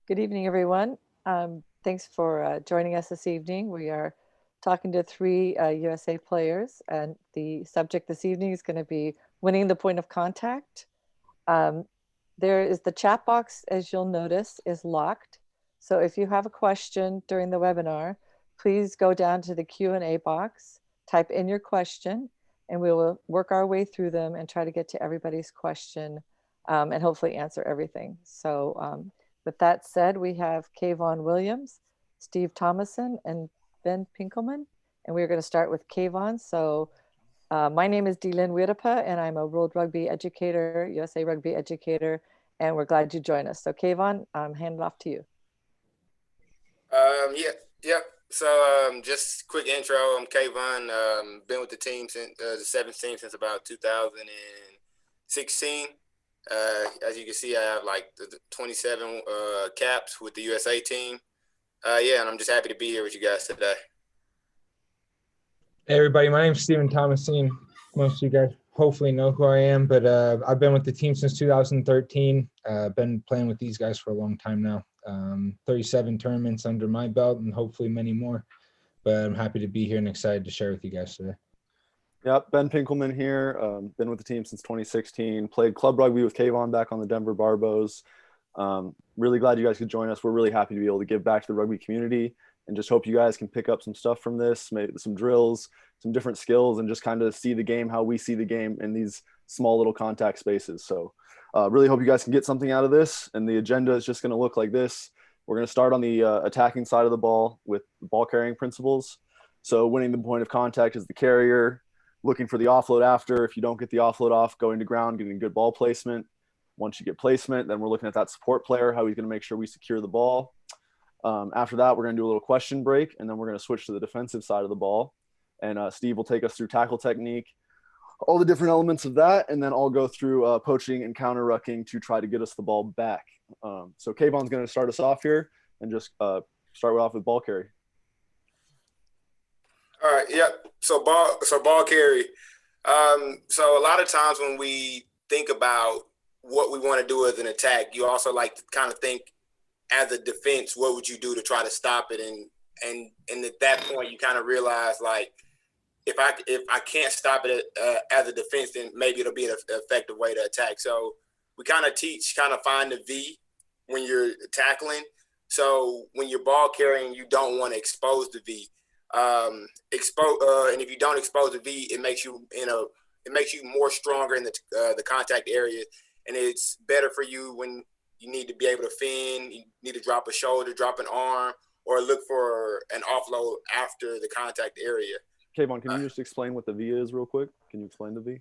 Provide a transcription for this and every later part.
Good evening, everyone. Thanks for joining us this evening. We are talking to three USA players, and the subject this evening is going to be winning the point of contact. Um, there is the chat box, as you'll notice, is locked. So if you have a question during the webinar, please go down to the Q&A box, type in your question, and we will work our way through them and try to get to everybody's question and hopefully answer everything. So with that said, we have Kayvon Williams, Steve Thomasine, and Ben Pinkelman, and we're going to start with Kayvon. So my name is Delyn Wirapa, and I'm a World Rugby educator, USA Rugby educator, and we're glad you join us. So Kayvon, I'm handing it off to you. Just quick intro. I'm Kayvon. Been with the team since the 7th team since about 2016. As you can see, I have like the 27 caps with the USA team. And I'm just happy to be here with you guys today. Hey everybody, my name's Stephen Thomasine. Most of you guys hopefully know who I am, but I've been with the team since 2013. Been playing with these guys for a long time now. 37 tournaments under my belt and hopefully many more. But I'm happy to be here and excited to share with you guys today. Yep, Ben Pinkelman here. Been with the team since 2016. Played club rugby with Kayvon back on the Denver Barbos. Really glad you guys could join us. We're really happy to be able to give back to the rugby community and just hope you guys can pick up some stuff from this, maybe some drills, some different skills, and just kind of see the game how we see the game in these small little contact spaces. So really hope you guys can get something out of this. And the agenda is just going to look like this. We're going to start on the attacking side of the ball with ball carrying principles. So winning the point of contact is the carrier, looking for the offload after. If you don't get the offload off, going to ground, getting good ball placement. Once you get placement, then we're looking at that support player, how he's going to make sure we secure the ball. After that, we're going to do a little question break, and then we're going to switch to the defensive side of the ball. And Steve will take us through tackle technique, all the different elements of that, and then I'll go through poaching and counter rucking to try to get us the ball back. So Kayvon's going to start us off here and just start off with ball carry. All right. Yep. So ball carry. So a lot of times when we think about what we want to do as an attack, you also like to kind of think as a defense, what would you do to try to stop it? And at that point, you kind of realize, like, if I can't stop it as a defense, then maybe it'll be an effective way to attack. So we kind of find the V when you're tackling. So when you're ball carrying, you don't want to expose the V. And if you don't expose the V, it makes you more stronger in the contact area, and it's better for you when you need to be able to fend, you need to drop a shoulder, drop an arm, or look for an offload after the contact area. Kayvon, can you just explain what the V is real quick? Can you explain the V?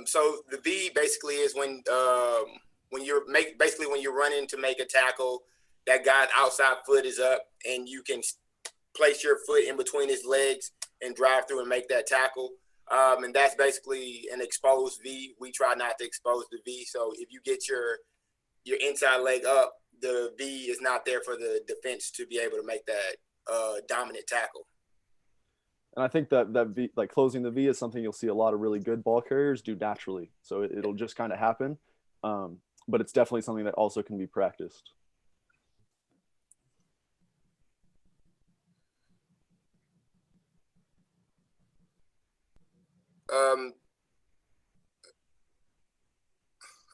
So the V basically is when you're running to make a tackle, that guy's outside foot is up, and you can place your foot in between his legs and drive through and make that tackle. And that's basically an exposed V. We try not to expose the V. So if you get your inside leg up, the V is not there for the defense to be able to make that dominant tackle. And I think that V, like closing the V, is something you'll see a lot of really good ball carriers do naturally. So it'll just kind of happen. But it's definitely something that also can be practiced.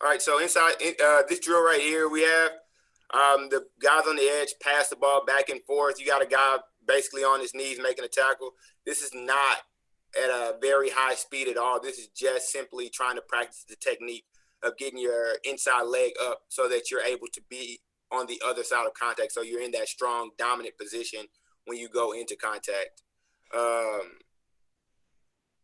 All right, so inside this drill right here, we have the guys on the edge pass the ball back and forth. You got a guy basically on his knees making a tackle. This is not at a very high speed at all. This is just simply trying to practice the technique of getting your inside leg up so that you're able to be on the other side of contact. So you're in that strong, dominant position when you go into contact.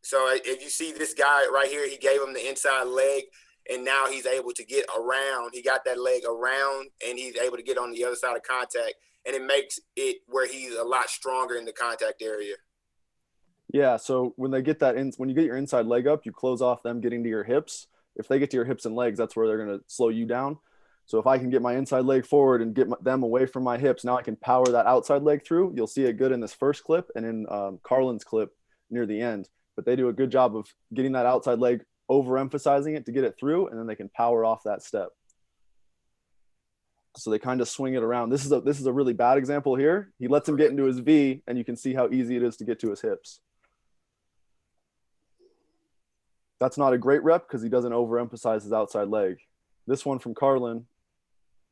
So if you see this guy right here, he gave him the inside leg, and now he's able to get around. He got that leg around, and he's able to get on the other side of contact, and it makes it where he's a lot stronger in the contact area. Yeah, so when they get when you get your inside leg up, you close off them getting to your hips. If they get to your hips and legs, that's where they're going to slow you down. So if I can get my inside leg forward and get them away from my hips, now I can power that outside leg through. You'll see it good in this first clip and in Carlin's clip near the end. But they do a good job of getting that outside leg, overemphasizing it to get it through, and then they can power off that step. So they kind of swing it around. This is a really bad example here. He lets him get into his V, and you can see how easy it is to get to his hips. That's not a great rep because he doesn't overemphasize his outside leg. This one from Carlin,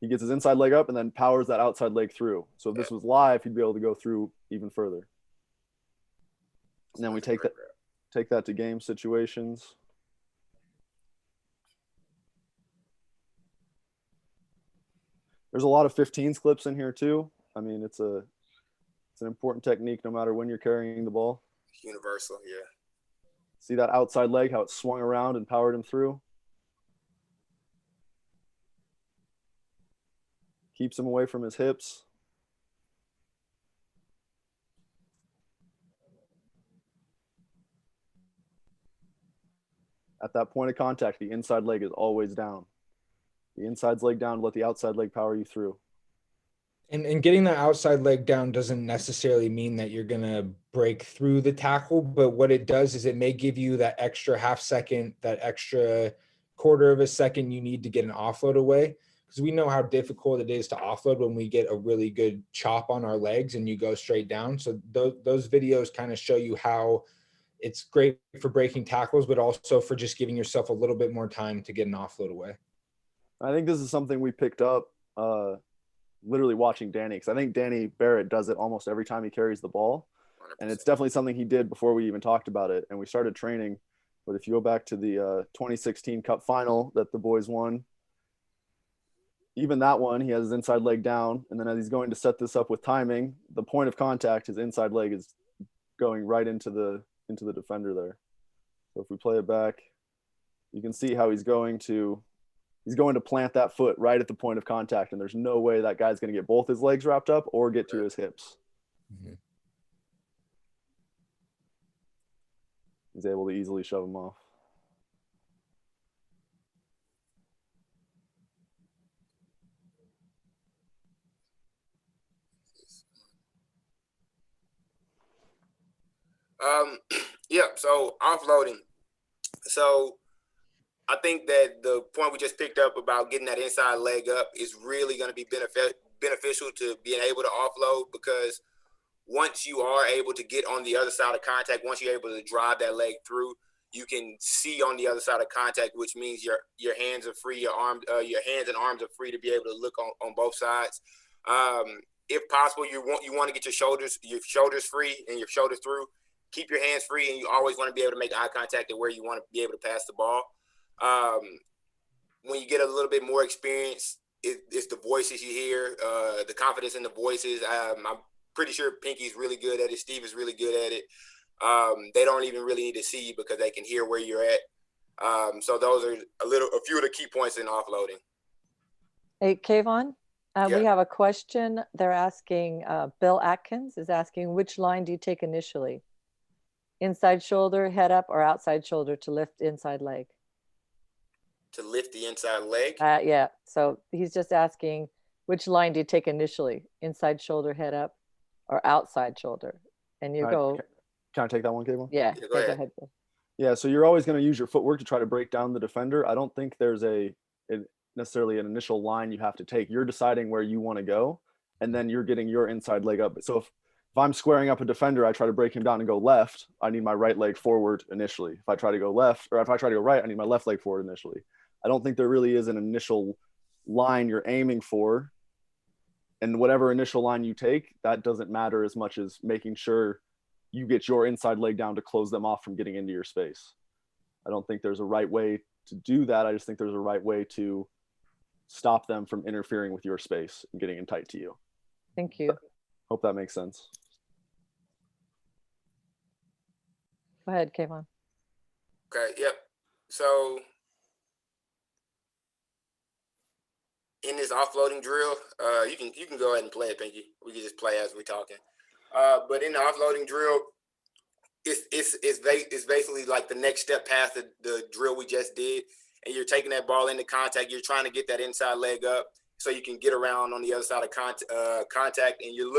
he gets his inside leg up and then powers that outside leg through. So if this was live, he'd be able to go through even further. And then we take that to game situations. There's a lot of 15s clips in here too. I mean, it's an important technique no matter when you're carrying the ball. Universal, yeah. See that outside leg, how it swung around and powered him through? Keeps him away from his hips. At that point of contact, the inside leg is always down. The inside leg down, let the outside leg power you through. And getting that outside leg down doesn't necessarily mean that you're going to break through the tackle, but what it does is it may give you that extra half second, that extra quarter of a second you need to get an offload away. Because we know how difficult it is to offload when we get a really good chop on our legs and you go straight down. So those videos kind of show you how it's great for breaking tackles, but also for just giving yourself a little bit more time to get an offload away. I think this is something we picked up literally watching Danny, because I think Danny Barrett does it almost every time he carries the ball. 100%. And it's definitely something he did before we even talked about it. And we started training. But if you go back to the 2016 Cup final that the boys won, even that one, he has his inside leg down. And then as he's going to set this up with timing, the point of contact, his inside leg is going right into the defender there. So if we play it back, you can see how he's going to plant that foot right at the point of contact, and there's no way that guy's going to get both his legs wrapped up or get to his hips. Mm-hmm. He's able to easily shove him off. Yeah, so offloading. So I think that the point we just picked up about getting that inside leg up is really going to be beneficial to being able to offload, because once you are able to get on the other side of contact, once you're able to drive that leg through, you can see on the other side of contact, which means your hands are free, your hands and arms are free to be able to look on both sides. If possible, you want to get your shoulders free and your shoulders through. Keep your hands free, and you always want to be able to make eye contact at where you want to be able to pass the ball. When you get a little bit more experience, it's the voices you hear, the confidence in the voices. I'm pretty sure Pinky's really good at it. Steve is really good at it. They don't even really need to see you because they can hear where you're at. So those are a few of the key points in offloading. Hey, Kayvon, Yeah. we have a question. They're asking, Bill Atkins is asking, which line do you take initially? Inside shoulder, head up, or outside shoulder to lift inside leg? To lift the inside leg? Yeah. So he's just asking, which line do you take initially? Inside shoulder, head up, or outside shoulder? And you go. Can I take that one, Kayvon? Yeah. Go ahead. Yeah. So you're always going to use your footwork to try to break down the defender. I don't think there's necessarily an initial line you have to take. You're deciding where you want to go, and then you're getting your inside leg up. So if I'm squaring up a defender, I try to break him down and go left, I need my right leg forward initially. If I try to go left, or if I try to go right, I need my left leg forward initially. I don't think there really is an initial line you're aiming for. And whatever initial line you take, that doesn't matter as much as making sure you get your inside leg down to close them off from getting into your space. I don't think there's a right way to do that. I just think there's a right way to stop them from interfering with your space and getting in tight to you. Thank you. Hope that makes sense. Go ahead, Kayvon. Okay, yep. So in this offloading drill, you can go ahead and play it, Pinky. We can just play as we're talking. But in the offloading drill, it's basically like the next step past the drill we just did, and you're taking that ball into contact. You're trying to get that inside leg up so you can get around on the other side of contact, and you're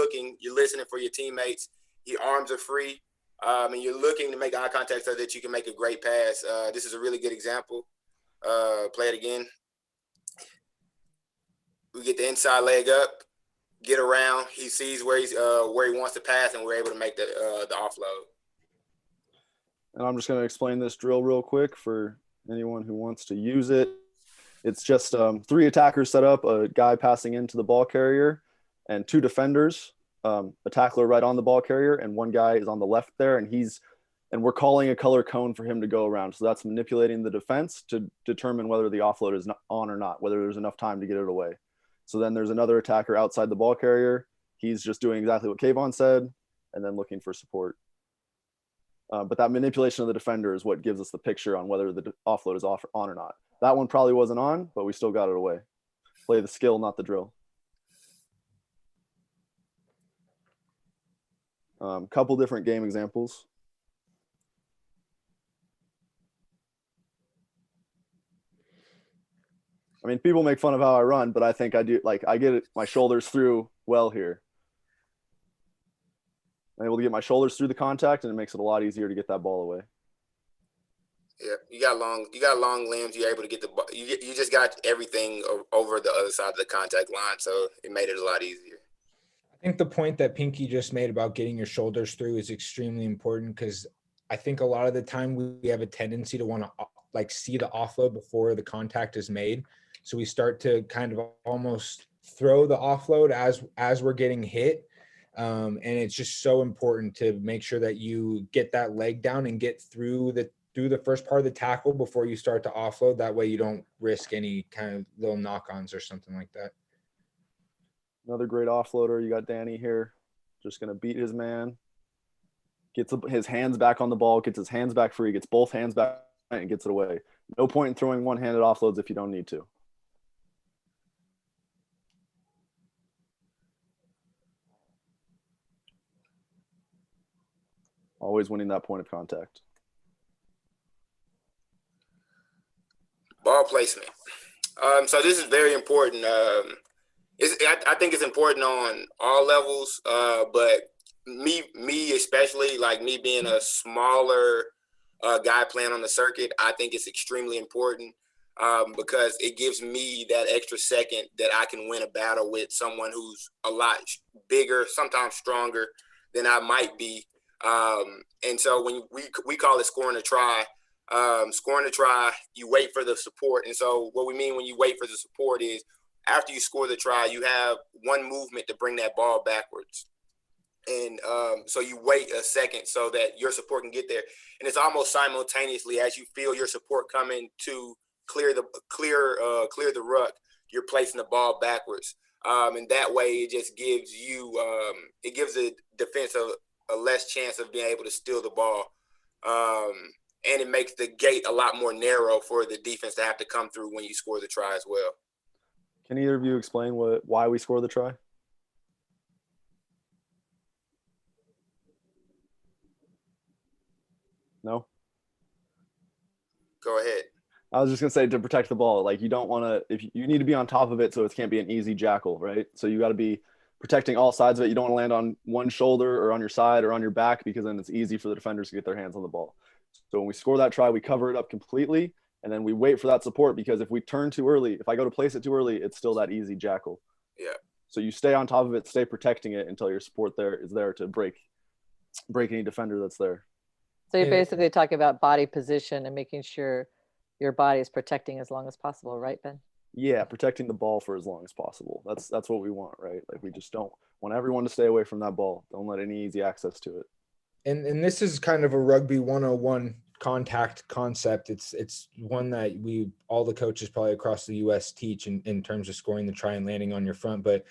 listening for your teammates. Your arms are free, and you're looking to make eye contact so that you can make a great pass. This is a really good example. Play it again. we get the inside leg up, get around. He sees where he wants to pass, and we're able to make the offload. And I'm just going to explain this drill real quick for anyone who wants to use it. It's just 3 attackers set up, a guy passing into the ball carrier, and 2 defenders, a tackler right on the ball carrier, and 1 guy is on the left there, and we're calling a color cone for him to go around. So that's manipulating the defense to determine whether the offload is on or not, whether there's enough time to get it away. So then there's another attacker outside the ball carrier. He's just doing exactly what Kayvon said, and then looking for support. But that manipulation of the defender is what gives us the picture on whether the offload is on or not. That one probably wasn't on, but we still got it away. Play the skill, not the drill. Couple different game examples. I mean, people make fun of how I run, but I think I do. Like, I get it, my shoulders through well here. I'm able to get my shoulders through the contact, and it makes it a lot easier to get that ball away. Yeah, you got long limbs. You're able to get the ball. You just got everything over the other side of the contact line, so it made it a lot easier. I think the point that Pinky just made about getting your shoulders through is extremely important, because I think a lot of the time we have a tendency to want to like see the offload before the contact is made. So we start to kind of almost throw the offload as we're getting hit. And it's just so important to make sure that you get that leg down and get through the first part of the tackle before you start to offload. That way you don't risk any kind of little knock-ons or something like that. Another great offloader. You got Danny here, just going to beat his man. Gets his hands back on the ball, gets his hands back free, gets both hands back and gets it away. No point in throwing one-handed offloads if you don't need to. Always winning that point of contact. Ball placement. So this is very important. I think it's important on all levels, but me especially, like me being a smaller guy playing on the circuit, I think it's extremely important because it gives me that extra second that I can win a battle with someone who's a lot bigger, sometimes stronger than I might be. And so when we call it scoring a try, you wait for the support. And so what we mean when you wait for the support is after you score the try, you have one movement to bring that ball backwards. And so you wait a second so that your support can get there. And it's almost simultaneously as you feel your support coming to clear the ruck, you're placing the ball backwards. And that way it just gives you it gives the defense a less chance of being able to steal the ball. And it makes the gate a lot more narrow for the defense to have to come through when you score the try as well. Can either of you explain why we score the try? No? Go ahead. I was just going to say, to protect the ball, like you don't want to, if you need to be on top of it so it can't be an easy jackal, right? So you got to be protecting all sides of it. You don't want to land on one shoulder or on your side or on your back, because then it's easy for the defenders to get their hands on the ball. So when we score that try, we cover it up completely, and then we wait for that support, because if we turn too early, if I go to place it too early, it's still that easy jackal. Yeah. So you stay on top of it, stay protecting it until your support is there to break any defender that's there. So you're basically talking about body position and making sure your body is protecting as long as possible, right, Ben? Yeah, protecting the ball for as long as possible. That's what we want, right? Like we just don't want everyone to stay away from that ball. Don't let any easy access to it. And this is kind of a rugby 101 contact concept. It's one that all the coaches probably across the US teach in terms of scoring the try and landing on your front. But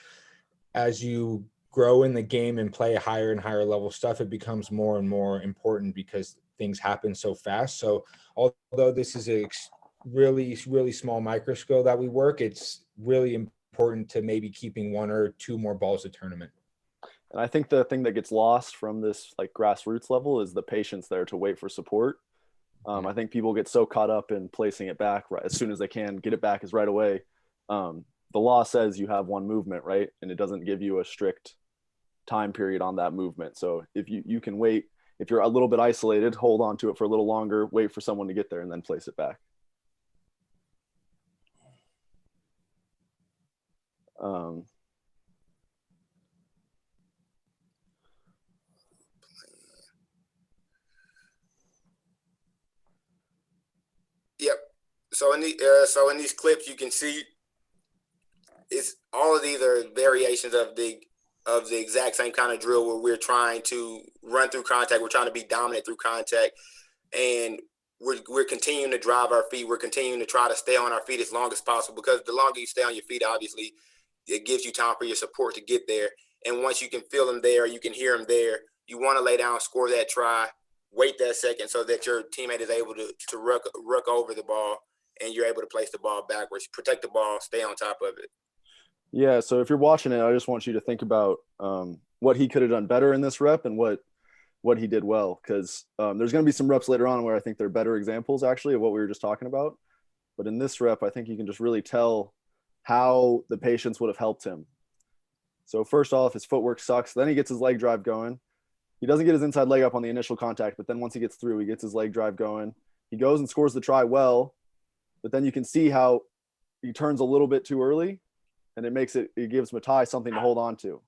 as you grow in the game and play higher and higher level stuff, it becomes more and more important because things happen so fast. So although this is a really, really small micro skill that we work, it's really important to maybe keeping 1 or 2 more balls a tournament. And I think the thing that gets lost from this like grassroots level is the patience there to wait for support. I think people get so caught up in placing it back right as soon as they can, get it back is right away. The law says you have one movement, right? And it doesn't give you a strict time period on that movement. So if you can wait, if you're a little bit isolated, hold on to it for a little longer, wait for someone to get there and then place it back. Um, Yep. So in these clips, you can see it's all of these are variations of the exact same kind of drill where we're trying to run through contact. We're trying to be dominant through contact, and we're continuing to drive our feet. We're continuing to try to stay on our feet as long as possible, because the longer you stay on your feet, obviously, it gives you time for your support to get there. And once you can feel them there, you can hear them there, you want to lay down, score that try, wait that second so that your teammate is able to ruck over the ball, and you're able to place the ball backwards, protect the ball, stay on top of it. Yeah, so if you're watching it, I just want you to think about what he could have done better in this rep and what he did well, because there's going to be some reps later on where I think they're better examples actually of what we were just talking about. But in this rep, I think you can just really tell how the patience would have helped him. So first off, his footwork sucks. Then he gets his leg drive going. He doesn't get his inside leg up on the initial contact, but then once he gets through, he gets his leg drive going. He goes and scores the try well, but then you can see how he turns a little bit too early, and it gives Matai something to hold on to.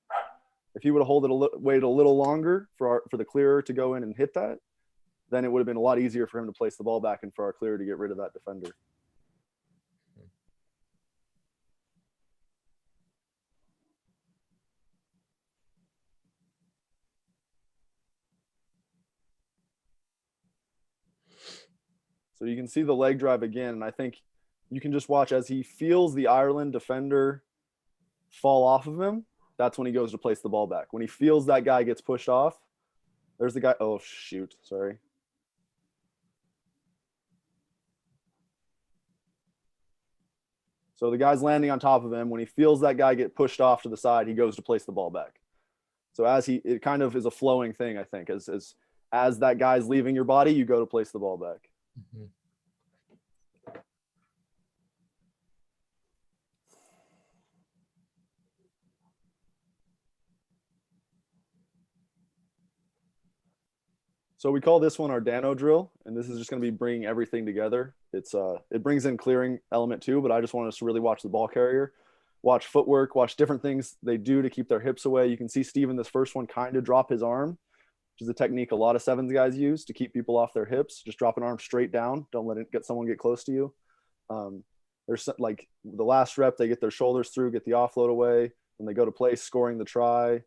If he would have waited a little longer for the clearer to go in and hit that, then it would have been a lot easier for him to place the ball back and for our clearer to get rid of that defender. So you can see the leg drive again, and I think you can just watch as he feels the Ireland defender fall off of him. That's when he goes to place the ball back. When he feels that guy gets pushed off, there's the guy. Oh, shoot. Sorry. So the guy's landing on top of him. When he feels that guy get pushed off to the side, he goes to place the ball back. So it kind of is a flowing thing, I think. As that guy's leaving your body, you go to place the ball back. Mm-hmm. So we call this one our Dano Drill, and this is just going to be bringing everything together. It brings in clearing element too, but I just want us to really watch the ball carrier, watch footwork, watch different things they do to keep their hips away. You can see Steven, this first one, kind of drop his arm, which is a technique a lot of sevens guys use to keep people off their hips. Just drop an arm straight down. Don't let someone get close to you. There's like the last rep, they get their shoulders through, get the offload away, and they go to place, scoring the try.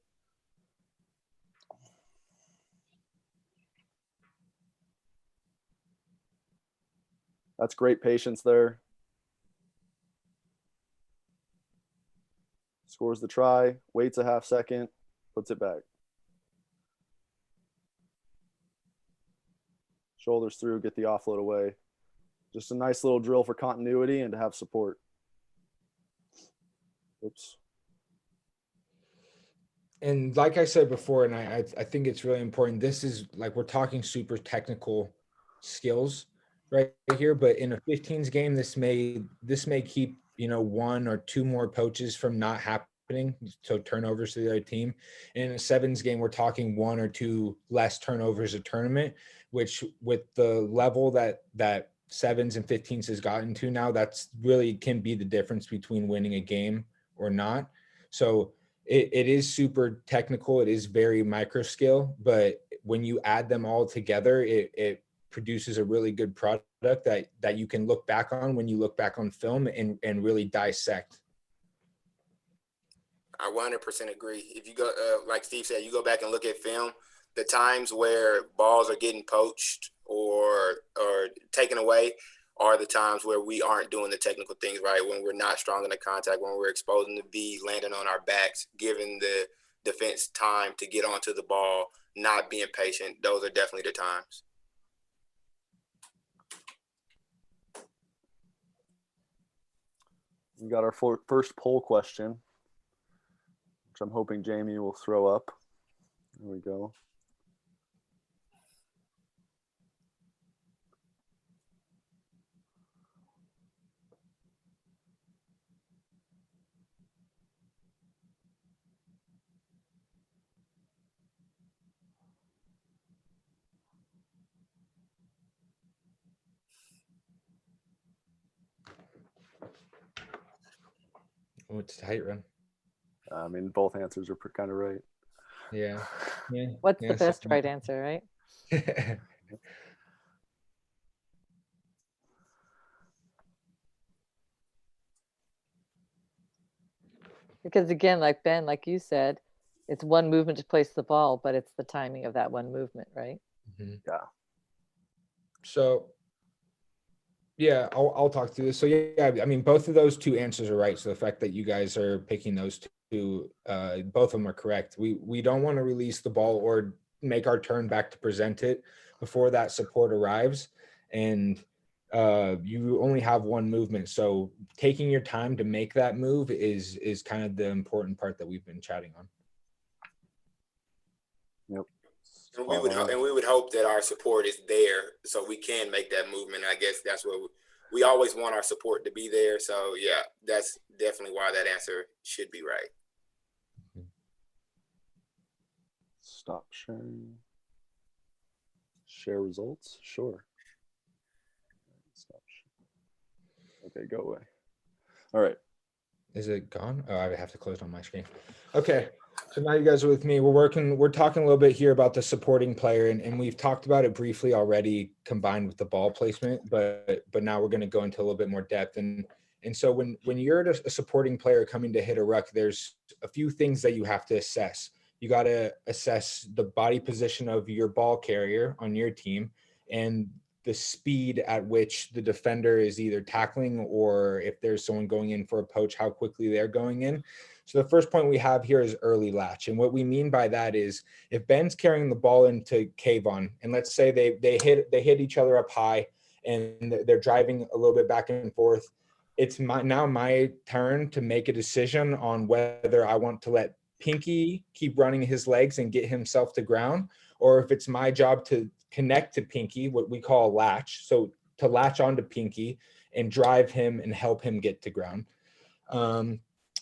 That's great patience there. Scores the try, waits a half second, puts it back. Shoulders through, get the offload away. Just a nice little drill for continuity and to have support. Oops. And like I said before, and I think it's really important, this is like, we're talking super technical skills right here, but in a 15s game, this may keep, one or two more poaches from not happening, so turnovers to the other team. And in a sevens game, we're talking one or two less turnovers a tournament, which with the level that sevens and 15s has gotten to now, that's really can be the difference between winning a game or not. So it is super technical. It is very micro scale, but when you add them all together, it produces a really good product that you can look back on when you look back on film and really dissect. I 100% agree. If you go, like Steve said, you go back and look at film, the times where balls are getting poached or taken away are the times where we aren't doing the technical things right, when we're not strong in the contact, when we're exposing the B, landing on our backs, giving the defense time to get onto the ball, not being patient. Those are definitely the times. We got our first poll question, which I'm hoping Jamie will throw up. There we go. What's tight run? I mean, both answers are kind of right. Yeah. Yeah. What's Yeah, the best right answer, right? Because again, like Ben, like you said, it's one movement to place the ball, but it's the timing of that one movement, right? Yeah. So yeah, I'll talk through this. So yeah, I mean, both of those two answers are right. So the fact that you guys are picking those two, both of them are correct. We don't want to release the ball or make our turn back to present it before that support arrives, and you only have one movement. So taking your time to make that move is kind of the important part that we've been chatting on. Yep. And we would hope that our support is there so we can make that movement. I guess that's what we always want our support to be there. So yeah, that's definitely why that answer should be right. Stop sharing. Share results? Sure. Stop sharing. Okay, go away. All right. Is it gone? Oh, I have to close on my screen. Okay. So now you guys are with me. We're talking a little bit here about the supporting player, and we've talked about it briefly already combined with the ball placement, but now we're going to go into a little bit more depth. And so when you're a supporting player coming to hit a ruck, there's a few things that you have to assess. You got to assess the body position of your ball carrier on your team and the speed at which the defender is either tackling, or if there's someone going in for a poach, how quickly they're going in. So the first point we have here is early latch. And what we mean by that is if Ben's carrying the ball into Kayvon, and let's say they hit each other up high and they're driving a little bit back and forth, it's now my turn to make a decision on whether I want to let Pinky keep running his legs and get himself to ground, or if it's my job to connect to Pinky, what we call a latch. So to latch onto Pinky and drive him and help him get to ground.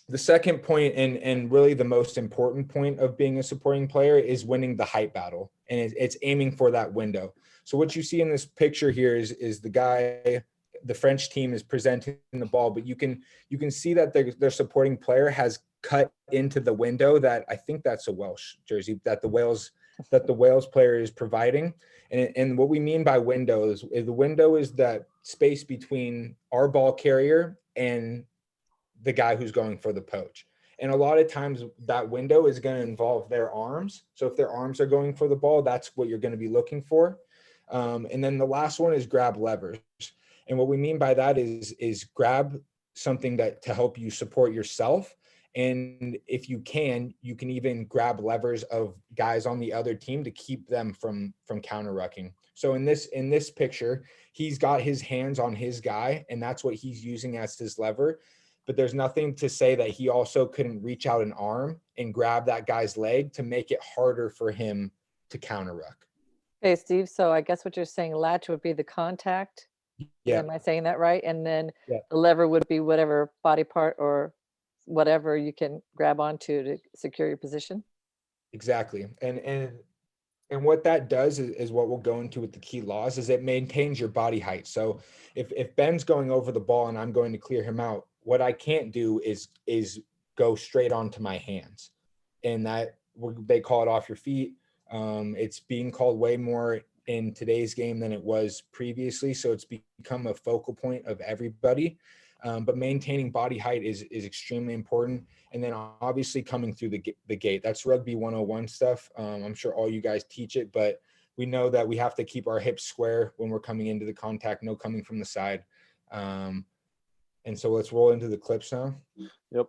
The second point, and really the most important point of being a supporting player, is winning the height battle. And it's aiming for that window. So what you see in this picture here is the guy, the French team is presenting the ball, but you can see that their supporting player has cut into the window that I think that's a Welsh jersey that the Wales player is providing. And what we mean by window is the window is that space between our ball carrier and the guy who's going for the poach. And a lot of times that window is going to involve their arms. So if their arms are going for the ball, that's what you're going to be looking for. And then the last one is grab levers. And what we mean by that is grab something that to help you support yourself. And if you can even grab levers of guys on the other team to keep them from counter rucking. So in this picture, he's got his hands on his guy, and that's what he's using as his lever. But there's nothing to say that he also couldn't reach out an arm and grab that guy's leg to make it harder for him to counter ruck. Okay, Steve. So I guess what you're saying, latch would be the contact. Yeah. Am I saying that right? And then Yeah. the lever would be whatever body part or whatever you can grab onto to secure your position. Exactly. And what that does is what we'll go into with the key laws is it maintains your body height. So if Ben's going over the ball and I'm going to clear him out, what I can't do is go straight onto my hands. And that they call it off your feet. It's being called way more in today's game than it was previously. So it's become a focal point of everybody. But maintaining body height is extremely important. And then obviously coming through the gate, that's rugby 101 stuff. I'm sure all you guys teach it, but we know that we have to keep our hips square when we're coming into the contact, no coming from the side. And so let's roll into the clips now. Yep.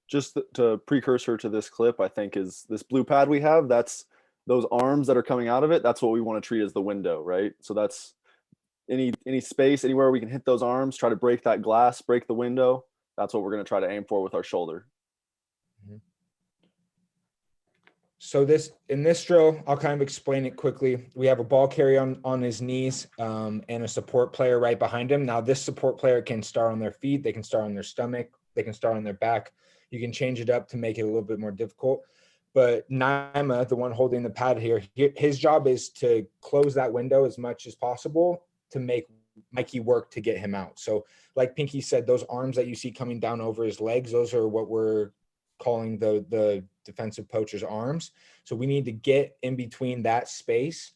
Just to precursor to this clip, I think is this blue pad we have. That's those arms that are coming out of it. That's what we want to treat as the window, right? So that's any space, anywhere we can hit those arms, try to break that glass, break the window. That's what we're going to try to aim for with our shoulder. So in this drill, I'll kind of explain it quickly. We have a ball carrier on his knees and a support player right behind him. Now this support player can start on their feet. They can start on their stomach. They can start on their back. You can change it up to make it a little bit more difficult. But Naima, the one holding the pad here, his job is to close that window as much as possible to make Mikey work to get him out. So like Pinky said, those arms that you see coming down over his legs, those are what we're calling the defensive poacher's arms. So we need to get in between that space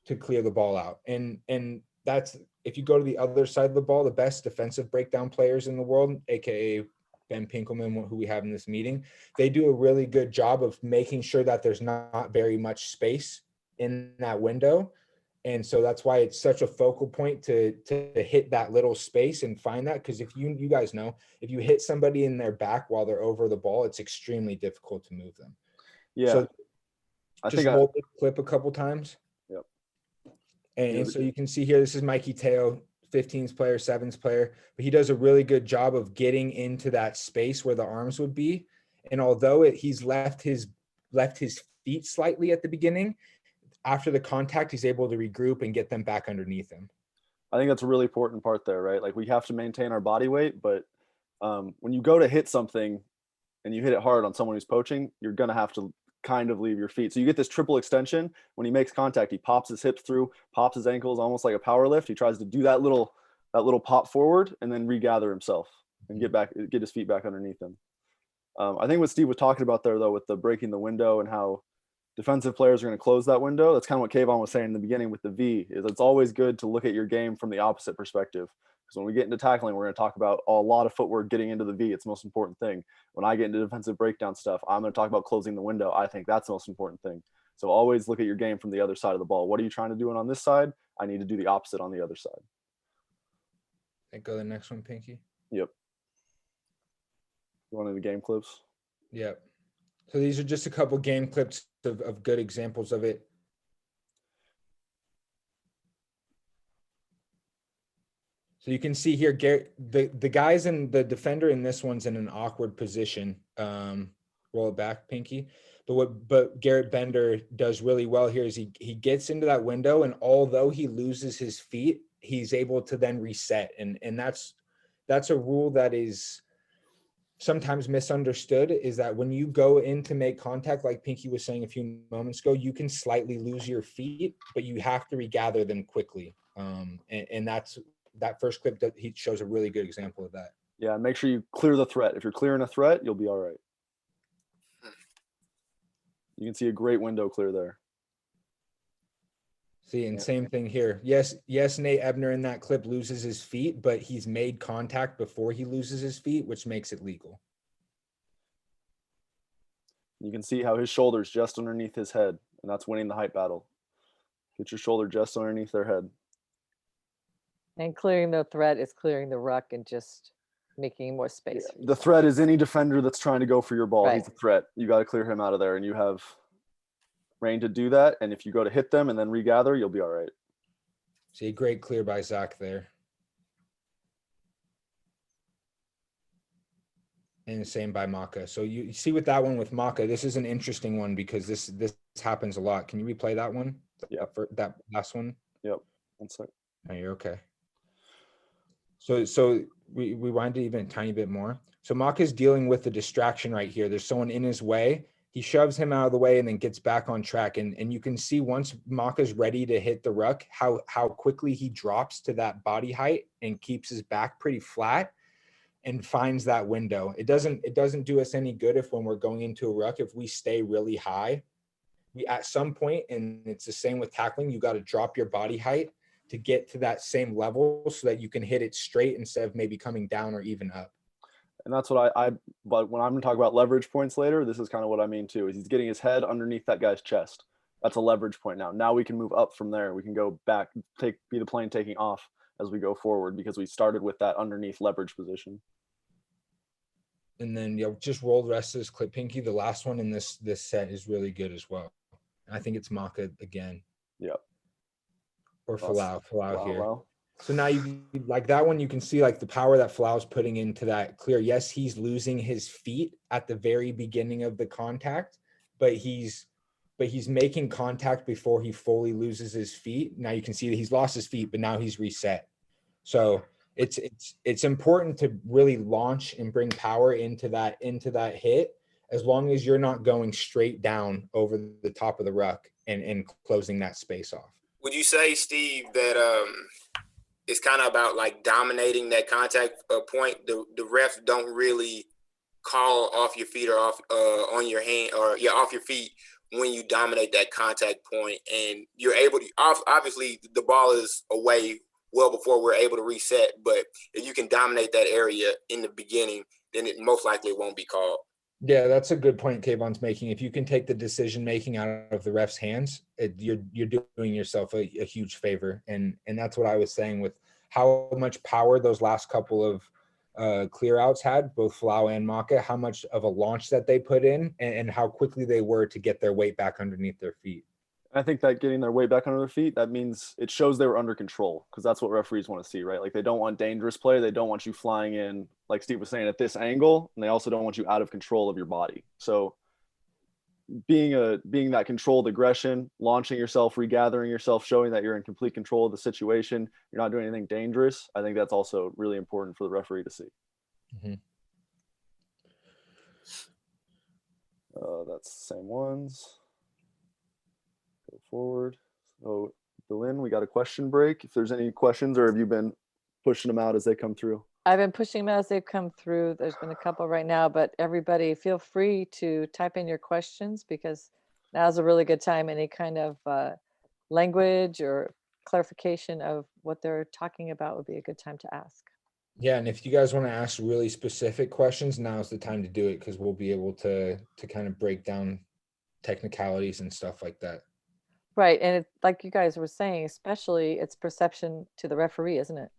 to clear the ball out. And that's, if you go to the other side of the ball, the best defensive breakdown players in the world, aka Ben Pinkelman, who we have in this meeting, they do a really good job of making sure that there's not very much space in that window. And so that's why it's such a focal point to hit that little space and find that. Because if you guys know, if you hit somebody in their back while they're over the ball, it's extremely difficult to move them. Yeah. So I just think hold the clip a couple times. Yep. And so you can see here, this is Mikey Teo, 15s player, 7s player, but he does a really good job of getting into that space where the arms would be. And although he's left his feet slightly at the beginning, after the contact, he's able to regroup and get them back underneath him. I think that's a really important part there, right? Like we have to maintain our body weight, but when you go to hit something and you hit it hard on someone who's poaching, you're going to have to kind of leave your feet. So you get this triple extension. When he makes contact, he pops his hips through, pops his ankles, almost like a power lift. He tries to do that little pop forward and then regather himself and get his feet back underneath him. I think what Steve was talking about there, though, with the breaking the window and how defensive players are going to close that window. That's kind of what Kayvon was saying in the beginning with the V, is it's always good to look at your game from the opposite perspective. Because when we get into tackling, we're going to talk about a lot of footwork getting into the V. It's the most important thing. When I get into defensive breakdown stuff, I'm going to talk about closing the window. I think that's the most important thing. So always look at your game from the other side of the ball. What are you trying to do on this side? I need to do the opposite on the other side. Go to the next one, Pinky. Yep. You want to do the game clips? Yep. So these are just a couple game clips of good examples of it. So you can see here, Garrett, the guys in the defender in this one's in an awkward position. Roll it back, Pinky. But Garrett Bender does really well here is he gets into that window, and although he loses his feet, he's able to then reset. And that's a rule that is sometimes misunderstood, is that when you go in to make contact, like Pinky was saying a few moments ago, you can slightly lose your feet, but you have to regather them quickly. And that's that first clip that he shows a really good example of that. Yeah, make sure you clear the threat. If you're clearing a threat, you'll be all right. You can see a great window clear there. See, and same thing here. Yes, Nate Ebner in that clip loses his feet, but he's made contact before he loses his feet, which makes it legal. You can see how his shoulder's just underneath his head, and that's winning the height battle. Get your shoulder just underneath their head. And clearing the threat is clearing the ruck and just making more space. Yeah. The threat is any defender that's trying to go for your ball. Right. He's a threat. You got to clear him out of there, and you have reign to do that. And if you go to hit them and then regather, you'll be all right. See, great clear by Zach there. And the same by Maka. So you see with that one with Maka, this is an interesting one because this happens a lot. Can you replay that one? Yeah. For that last one? Yep. 1 second. Oh, you're okay. So we rewind it even a tiny bit more. So Maka's dealing with the distraction right here. There's someone in his way. He shoves him out of the way and then gets back on track. And you can see once Maka's ready to hit the ruck, how quickly he drops to that body height and keeps his back pretty flat and finds that window. It doesn't do us any good if when we're going into a ruck, if we stay really high, we at some point, and it's the same with tackling, you got to drop your body height to get to that same level so that you can hit it straight instead of maybe coming down or even up. And that's what but when I'm going to talk about leverage points later, this is kind of what I mean too, is he's getting his head underneath that guy's chest. That's a leverage point now. Now we can move up from there. We can go back, be the plane taking off as we go forward because we started with that underneath leverage position. And then just roll the rest of this clip, Pinky. The last one in this set is really good as well. I think it's Maka again. Yep. Or Falau here. Wow. So now you like that one, you can see like the power that Flau's putting into that clear. Yes, he's losing his feet at the very beginning of the contact, but he's making contact before he fully loses his feet. Now you can see that he's lost his feet, but now he's reset. So it's important to really launch and bring power into that hit, as long as you're not going straight down over the top of the ruck and closing that space off. Would you say, Steve, that it's kind of about like dominating that contact point? The refs don't really call off your feet or off on your hand or off your feet when you dominate that contact point, and you're able to. Obviously, the ball is away well before we're able to reset. But if you can dominate that area in the beginning, then it most likely won't be called. Yeah, that's a good point Kayvon's making. If you can take the decision making out of the ref's hands, you're doing yourself a huge favor. And that's what I was saying with how much power those last couple of clear outs had, both Folau and Maka, how much of a launch that they put in and how quickly they were to get their weight back underneath their feet. I think that getting their weight back under their feet, that means it shows they were under control, because that's what referees want to see, right? Like, they don't want dangerous play. They don't want you flying in, like Steve was saying, at this angle, and they also don't want you out of control of your body. So being that controlled aggression, launching yourself, regathering yourself, showing that you're in complete control of the situation, you're not doing anything dangerous, I think that's also really important for the referee to see. Mm-hmm. That's the same ones. Go forward. So, Delyn, we got a question break. If there's any questions, or have you been pushing them out as they come through? I've been pushing them as they've come through. There's been a couple right now, but everybody feel free to type in your questions, because now's a really good time. Any kind of language or clarification of what they're talking about would be a good time to ask. Yeah, and if you guys want to ask really specific questions, now's the time to do it, because we'll be able to kind of break down technicalities and stuff like that. Right, and it, like you guys were saying, especially it's perception to the referee, isn't it?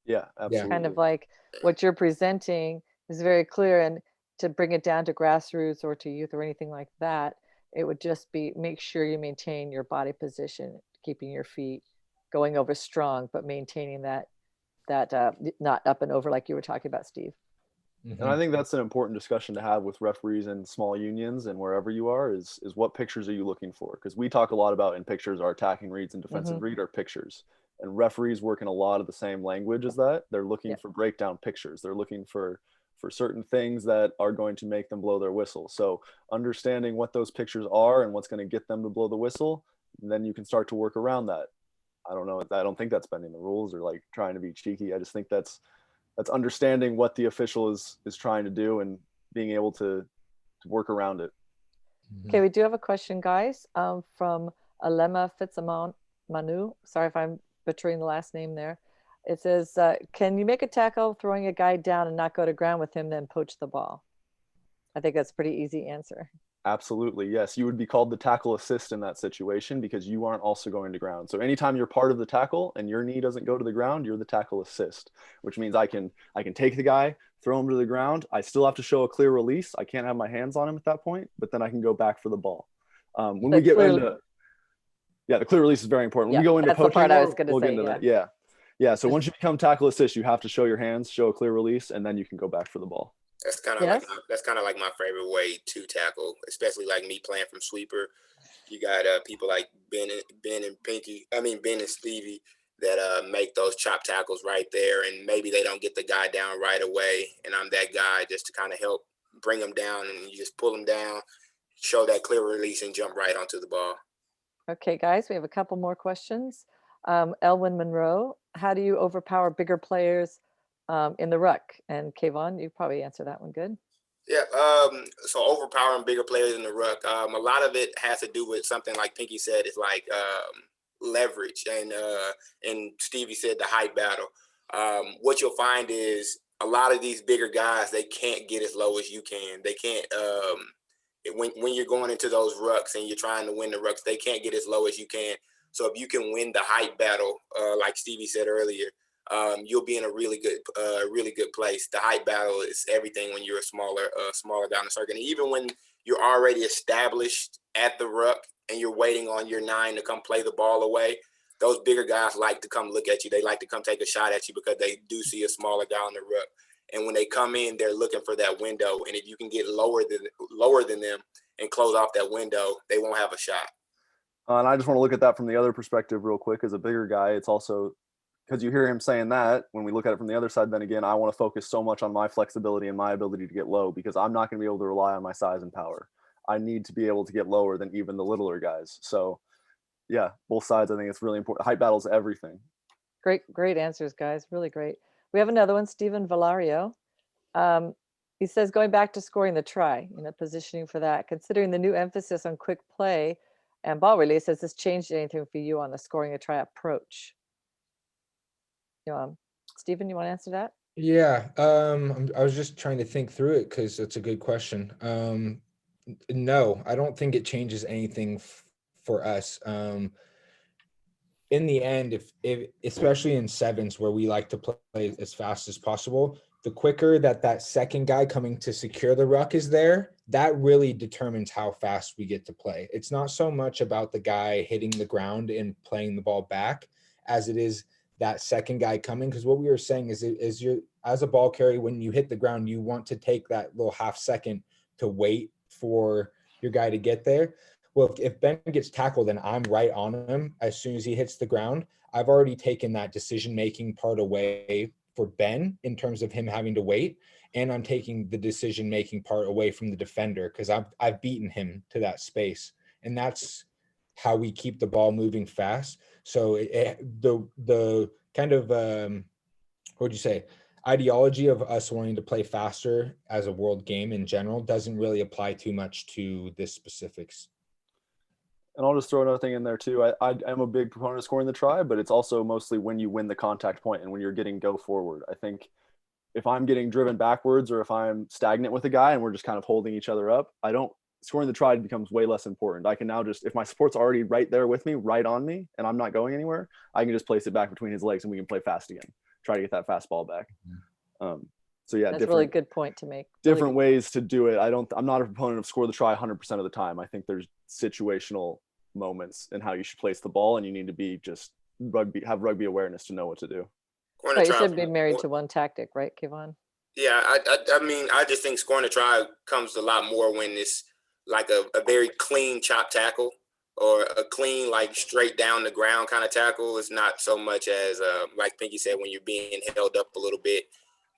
Yeah, absolutely. Kind of like what you're presenting is very clear, and to bring it down to grassroots or to youth or anything like that, it would just be make sure you maintain your body position, keeping your feet going over strong, but maintaining that not up and over like you were talking about, Steve. Mm-hmm. And I think that's an important discussion to have with referees and small unions and wherever you are is what pictures are you looking for? Because we talk a lot about in pictures, our attacking reads and defensive read are pictures. And referees work in a lot of the same language as that. They're looking for breakdown pictures. They're looking for certain things that are going to make them blow their whistle. So understanding what those pictures are and what's going to get them to blow the whistle, then you can start to work around that. I don't think that's bending the rules or like trying to be cheeky. I just think that's understanding what the official is trying to do and being able to work around it. Okay, we do have a question, guys, from Alema Fitzamanu. Sorry if I'm butchering the last name there. It says, can you make a tackle throwing a guy down and not go to ground with him, then poach the ball? I think that's a pretty easy answer. Absolutely, yes. You would be called the tackle assist in that situation because you aren't also going to ground. So anytime you're part of the tackle and your knee doesn't go to the ground, you're the tackle assist, which means I can take the guy, throw him to the ground. I still have to show a clear release. I can't have my hands on him at that point, but then I can go back for the ball. When we get into the clear release is very important. When we go into that's the poaching, part I was going to we'll say. get into that. Yeah. So once you become tackle assist, you have to show your hands, show a clear release, and then you can go back for the ball. That's kind of like my favorite way to tackle, especially like me playing from sweeper. You got people like Ben and Stevie that make those chop tackles right there, and maybe they don't get the guy down right away, and I'm that guy just to kind of help bring them down, and you just pull them down, show that clear release, and jump right onto the ball. Okay, guys, we have a couple more questions. Elwin Monroe, how do you overpower bigger players in the ruck? And Kayvon, you probably answer that one good. Yeah, so overpowering bigger players in the ruck. A lot of it has to do with something like Pinky said, is like leverage, and Stevie said the height battle. What you'll find is a lot of these bigger guys, they can't get as low as you can. They can't when you're going into those rucks and you're trying to win the rucks, they can't get as low as you can. So if you can win the height battle, like Stevie said earlier, you'll be in a really good place. The height battle is everything when you're smaller down the circuit. And even when you're already established at the ruck and you're waiting on your 9 to come play the ball away, those bigger guys like to come look at you. They like to come take a shot at you because they do see a smaller guy on the ruck. And when they come in, they're looking for that window. And if you can get lower than them and close off that window, they won't have a shot. And I just want to look at that from the other perspective real quick. As a bigger guy, it's also because you hear him saying that, when we look at it from the other side, then again, I want to focus so much on my flexibility and my ability to get low, because I'm not going to be able to rely on my size and power. I need to be able to get lower than even the littler guys. So yeah, both sides, I think it's really important. Height battles everything. Great answers, guys. Really great. We have another one, Stephen Valario. He says, going back to scoring the try, positioning for that, considering the new emphasis on quick play and ball release, has this changed anything for you on the scoring a try approach? Stephen, you want to answer that? Yeah, I was just trying to think through it because it's a good question. No, I don't think it changes anything for us. In the end, if especially in sevens where we like to play as fast as possible, the quicker that second guy coming to secure the ruck is there, that really determines how fast we get to play. It's not so much about the guy hitting the ground and playing the ball back as it is that second guy coming. Because what we were saying is you're, as a ball carrier, when you hit the ground, you want to take that little half second to wait for your guy to get there. Well, if Ben gets tackled and I'm right on him as soon as he hits the ground, I've already taken that decision-making part away for Ben in terms of him having to wait. And I'm taking the decision-making part away from the defender because I've beaten him to that space. And that's how we keep the ball moving fast. So the kind of, what would you say, ideology of us wanting to play faster as a world game in general doesn't really apply too much to this specifics. And I'll just throw another thing in there too. I am a big proponent of scoring the try, but it's also mostly when you win the contact point and when you're getting go forward. I think if I'm getting driven backwards or if I'm stagnant with a guy and we're just kind of holding each other up, scoring the try becomes way less important. I can now just, if my support's already right there with me, right on me, and I'm not going anywhere, I can just place it back between his legs and we can play fast again. Try to get that fast ball back. So yeah, that's a really good point to make. Different ways to do it. I'm not a proponent of score the try 100% of the time. I think there's situational moments in how you should place the ball, and you need to be just have rugby awareness to know what to do. Right, you should be married to one tactic, right, Kayvon? Yeah, I mean, I just think scoring a try comes a lot more when it's like a very clean chop tackle or a clean, like straight down the ground kind of tackle. It's not so much as, like Pinky said, when you're being held up a little bit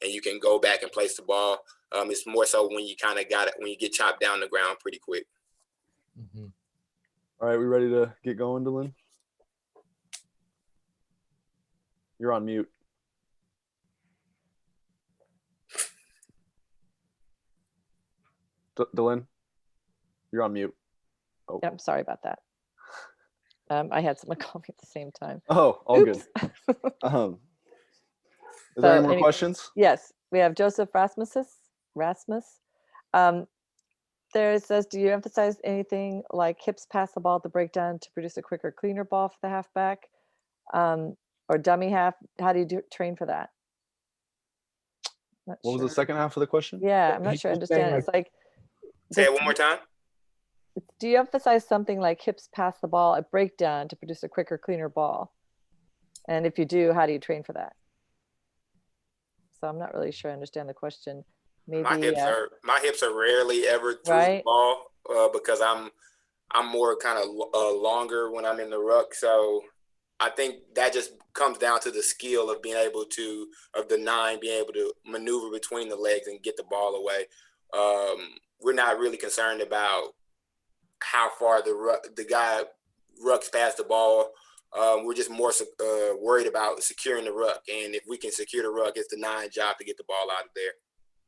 and you can go back and place the ball. It's more so when you kind of got it, when you get chopped down the ground pretty quick. Mm-hmm. All right, we ready to get going, Dylan? You're on mute. Dylan, you're on mute. Oh. Yeah, I'm sorry about that. I had someone call me at the same time. Oh, all Oops. Good. Is there any more questions? Yes, we have Joseph Rasmus. There says, do you emphasize anything like hips pass the ball at the breakdown to produce a quicker, cleaner ball for the halfback, or dummy half? How do you train for that? What was the second half of the question? Yeah, I'm not sure I understand. It's like, say it one more time. Do you emphasize something like hips pass the ball at breakdown to produce a quicker, cleaner ball? And if you do, how do you train for that? So I'm not really sure I understand the question. Maybe my hips are rarely ever through the ball because I'm more kind of longer when I'm in the ruck. So I think that just comes down to the skill of being able to, of the nine, being able to maneuver between the legs and get the ball away. We're not really concerned about how far the guy rucks past the ball. We're just more worried about securing the ruck. And if we can secure the ruck, it's the nine job to get the ball out of there.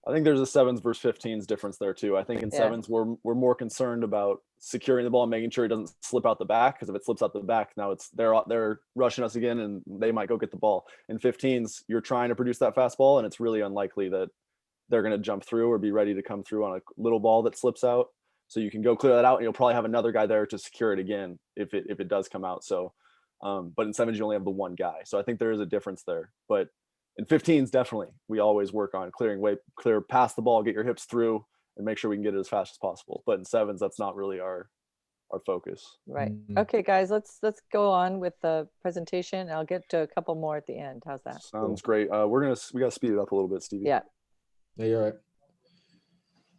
I think there's a sevens versus 15s difference there too. I think in sevens we're more concerned about securing the ball and making sure it doesn't slip out the back, because if it slips out the back, now they're rushing us again and they might go get the ball. In 15s, you're trying to produce that fast ball and it's really unlikely that they're going to jump through or be ready to come through on a little ball that slips out. So you can go clear that out and you'll probably have another guy there to secure it again if it does come out. So, but in sevens you only have the one guy. So I think there is a difference there. But in 15s, definitely, we always work on clear past the ball, get your hips through, and make sure we can get it as fast as possible. But in sevens, that's not really our focus. Right. Okay, guys, let's go on with the presentation. I'll get to a couple more at the end. How's that? Sounds great. We got to speed it up a little bit, Stevie. Yeah. Yeah, you're right.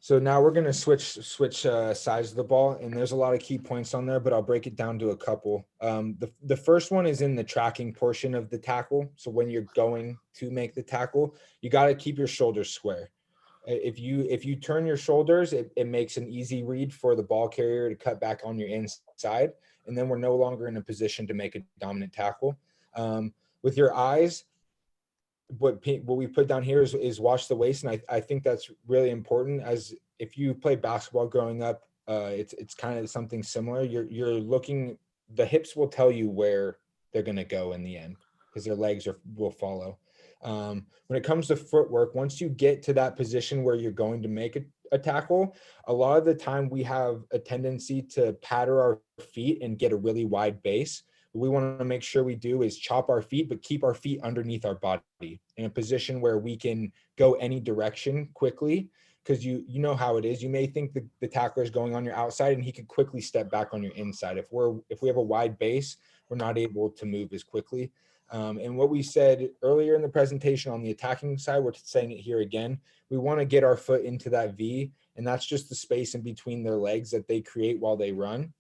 So now we're going to switch sides of the ball, and there's a lot of key points on there, but I'll break it down to a couple. The first one is in the tracking portion of the tackle. So when you're going to make the tackle, you got to keep your shoulders square. If you turn your shoulders, it makes an easy read for the ball carrier to cut back on your inside, and then we're no longer in a position to make a dominant tackle. With your eyes, what we put down here is watch the waist, and I think that's really important. As if you play basketball growing up, it's kind of something similar. You're looking, the hips will tell you where they're going to go in the end because their legs will follow. When it comes to footwork, once you get to that position where you're going to make a tackle, a lot of the time we have a tendency to patter our feet and get a really wide base. What we want to make sure we do is chop our feet, but keep our feet underneath our body in a position where we can go any direction quickly. Because you know how it is. You may think the tackler is going on your outside and he could quickly step back on your inside. If we have a wide base, we're not able to move as quickly. And what we said earlier in the presentation on the attacking side, we're saying it here again. We want to get our foot into that V, and that's just the space in between their legs that they create while they run.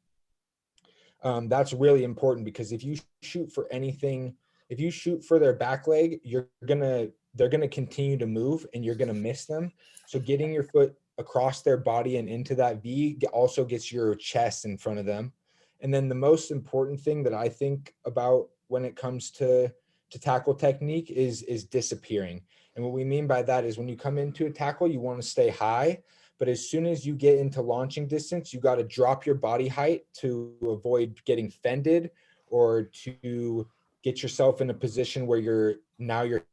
That's really important because if you shoot for anything, if you shoot for their back leg, they're gonna continue to move and you're gonna miss them. So getting your foot across their body and into that V also gets your chest in front of them. And then the most important thing that I think about when it comes to tackle technique is disappearing. And what we mean by that is when you come into a tackle, you want to stay high. But as soon as you get into launching distance, you got to drop your body height to avoid getting fended or to get yourself in a position where you're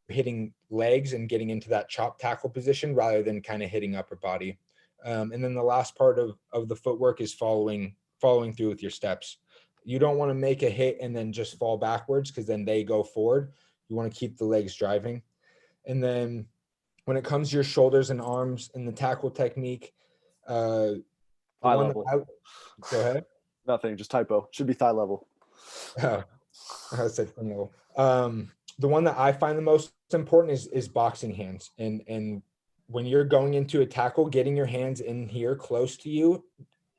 hitting legs and getting into that chop tackle position rather than kind of hitting upper body. And then the last part of the footwork is following through with your steps. You don't want to make a hit and then just fall backwards because then they go forward. You want to keep the legs driving. And then when it comes to your shoulders and arms and the tackle technique, thigh level. Go ahead. Nothing, just typo. Should be thigh level. Oh, I said no. The one that I find the most important is boxing hands. And when you're going into a tackle, getting your hands in here close to you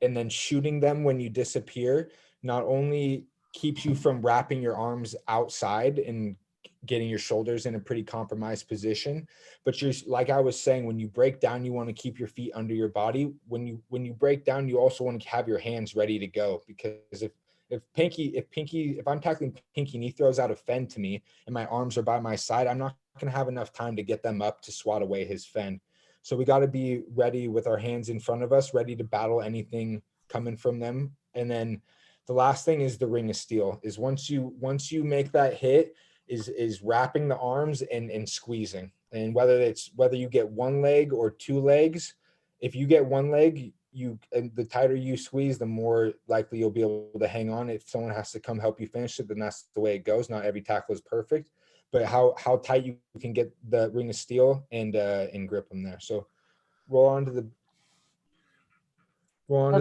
and then shooting them when you disappear not only keeps you from wrapping your arms outside and getting your shoulders in a pretty compromised position, but you're, like I was saying, when you break down, you want to keep your feet under your body. When you break down, you also want to have your hands ready to go, because if I'm tackling Pinky and he throws out a fend to me and my arms are by my side, I'm not going to have enough time to get them up to swat away his fend. So we got to be ready with our hands in front of us, ready to battle anything coming from them. And then the last thing is the ring of steel. Is once you make that hit, is wrapping the arms and squeezing. And whether you get one leg or two legs, if you get one leg, the tighter you squeeze, the more likely you'll be able to hang on. If someone has to come help you finish it, then that's the way it goes. Not every tackle is perfect, but how tight you can get the ring of steel and grip them there. So roll on to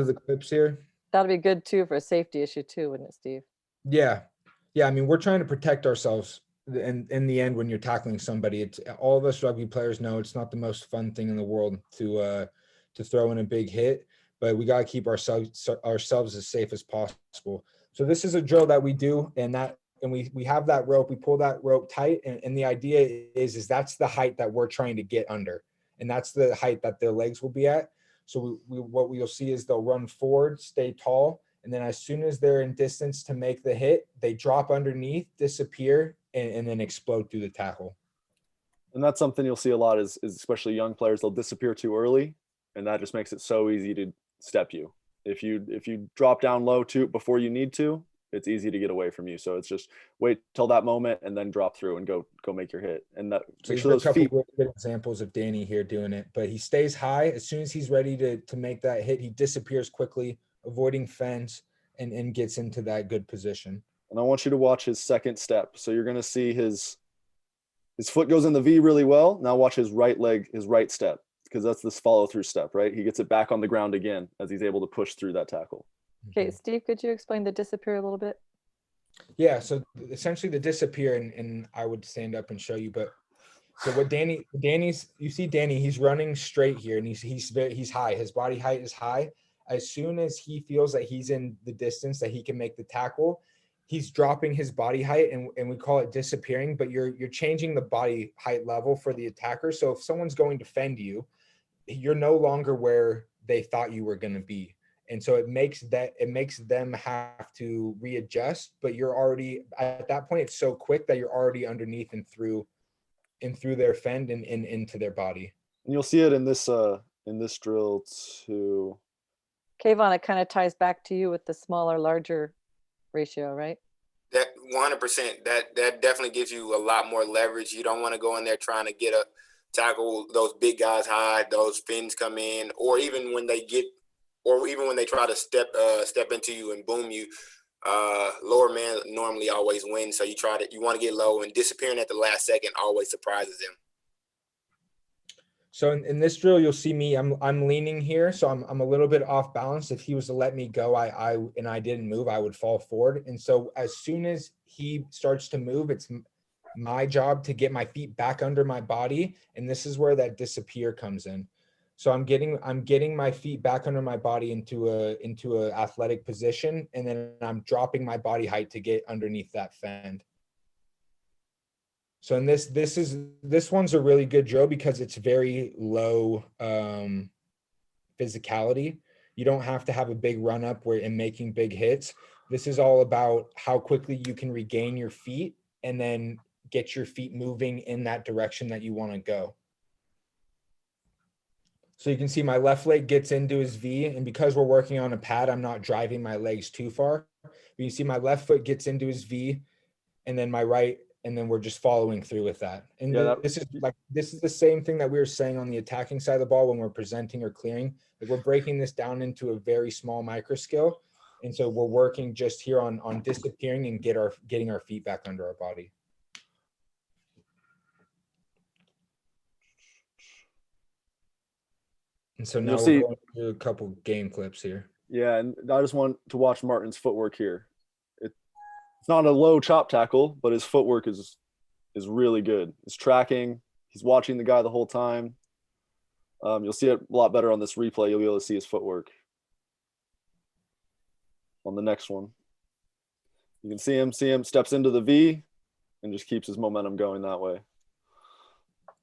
the clips here. That'll be good too for a safety issue too, wouldn't it, Steve? Yeah. I mean, we're trying to protect ourselves. And in the end, when you're tackling somebody, it's all of us rugby players know it's not the most fun thing in the world to throw in a big hit, but we got to keep ourselves as safe as possible. So this is a drill that we do, and we have that rope. We pull that rope tight, and the idea is that's the height that we're trying to get under, and that's the height that their legs will be at. So what we'll see is they'll run forward, stay tall, and then as soon as they're in distance to make the hit, they drop underneath, disappear, and then explode through the tackle. And that's something you'll see a lot is especially young players, they'll disappear too early, and that just makes it so easy to step you. If you drop down low too before you need to, it's easy to get away from you. So it's just wait till that moment and then drop through and go make your hit. And that so make sure those feet. Really good examples of Danny here doing it, but he stays high. As soon as he's ready to make that hit, he disappears quickly, avoiding fence, and gets into that good position. And I want you to watch his second step. So you're going to see his foot goes in the V really well. Now watch his right leg, his right step, because that's this follow through step, right? He gets it back on the ground again as he's able to push through that tackle. Okay, Steve, could you explain the disappear a little bit? Yeah, so essentially the disappear, and I would stand up and show you, but So what Danny's, you see Danny, he's running straight here, and he's high. His body height is high. As soon as he feels that he's in the distance that he can make the tackle, he's dropping his body height, and we call it disappearing, but you're changing the body height level for the attacker. So if someone's going to fend you, you're no longer where they thought you were going to be. And so it makes them have to readjust, but you're already at that point, it's so quick that you're already underneath and through their fend and into their body. And you'll see it in this drill too. Kayvon, it kind of ties back to you with the smaller, larger ratio, right? That 100%, that definitely gives you a lot more leverage. You don't want to go in there trying to tackle those big guys high, those fins come in, or even when they try to step into you and boom you. Lower man normally always wins, so you want to get low, and disappearing at the last second always surprises them. So in this drill, you'll see me, I'm leaning here, so I'm a little bit off balance. If he was to let me go, I didn't move, I would fall forward. And so as soon as he starts to move, it's my job to get my feet back under my body, and this is where that disappear comes in. So I'm getting my feet back under my body into a athletic position, and then I'm dropping my body height to get underneath that fend. So in this one's a really good drill because it's very low physicality. You don't have to have a big run up and making big hits. This is all about how quickly you can regain your feet and then get your feet moving in that direction that you want to go. So you can see my left leg gets into his V, and because we're working on a pad, I'm not driving my legs too far. But you see my left foot gets into his V, and then my right, and then we're just following through with that. And this is the same thing that we were saying on the attacking side of the ball when we're presenting or clearing. Like we're breaking this down into a very small micro skill. And so we're working just here on disappearing and getting our feet back under our body. And so now we're going through a couple game clips here. Yeah, and I just want to watch Martin's footwork here. It's not a low chop tackle, but his footwork is really good. His tracking, he's watching the guy the whole time. You'll see it a lot better on this replay. You'll be able to see his footwork. On the next one, you can see him steps into the V and just keeps his momentum going that way.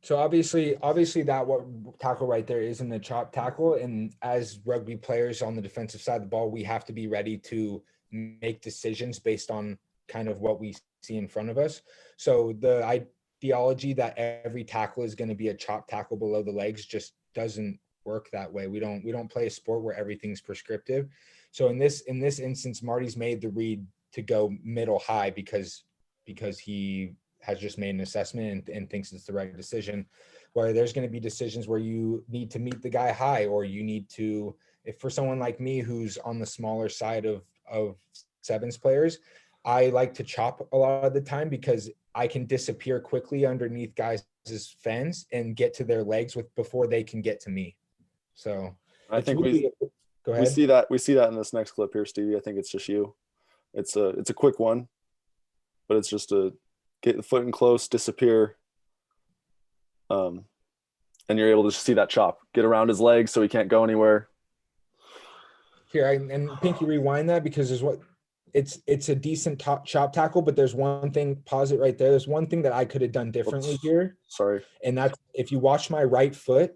So obviously that what tackle right there isn't a chop tackle. And as rugby players on the defensive side of the ball, we have to be ready to make decisions based on kind of what we see in front of us. So the ideology that every tackle is going to be a chop tackle below the legs just doesn't work that way. We don't play a sport where everything's prescriptive. So in this instance, Marty's made the read to go middle high because he has just made an assessment and thinks it's the right decision, where there's going to be decisions where you need to meet the guy high, or you need to, if for someone like me who's on the smaller side of sevens players, I like to chop a lot of the time because I can disappear quickly underneath guys' fens and get to their legs before they can get to me. So I think go ahead. We see that in this next clip here, Stevie. I think it's just you. It's a quick one, but it's just a get the foot in close, disappear, and you're able to see that chop get around his legs so he can't go anywhere. Here, and Pinky, rewind that because it's a decent chop tackle, but there's one thing, pause it right there. There's one thing that I could have done differently here. Sorry. And that's, if you watch my right foot,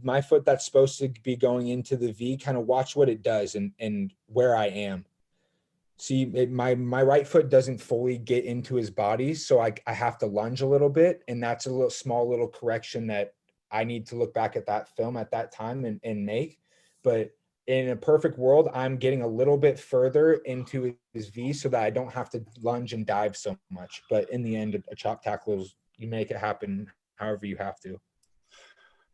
my foot that's supposed to be going into the V, kind of watch what it does and where I am. See, my right foot doesn't fully get into his body, so I have to lunge a little bit, and that's a small little correction that I need to look back at that film at that time and make. But in a perfect world, I'm getting a little bit further into his V so that I don't have to lunge and dive so much. But in the end, a chop tackle is, you make it happen however you have to.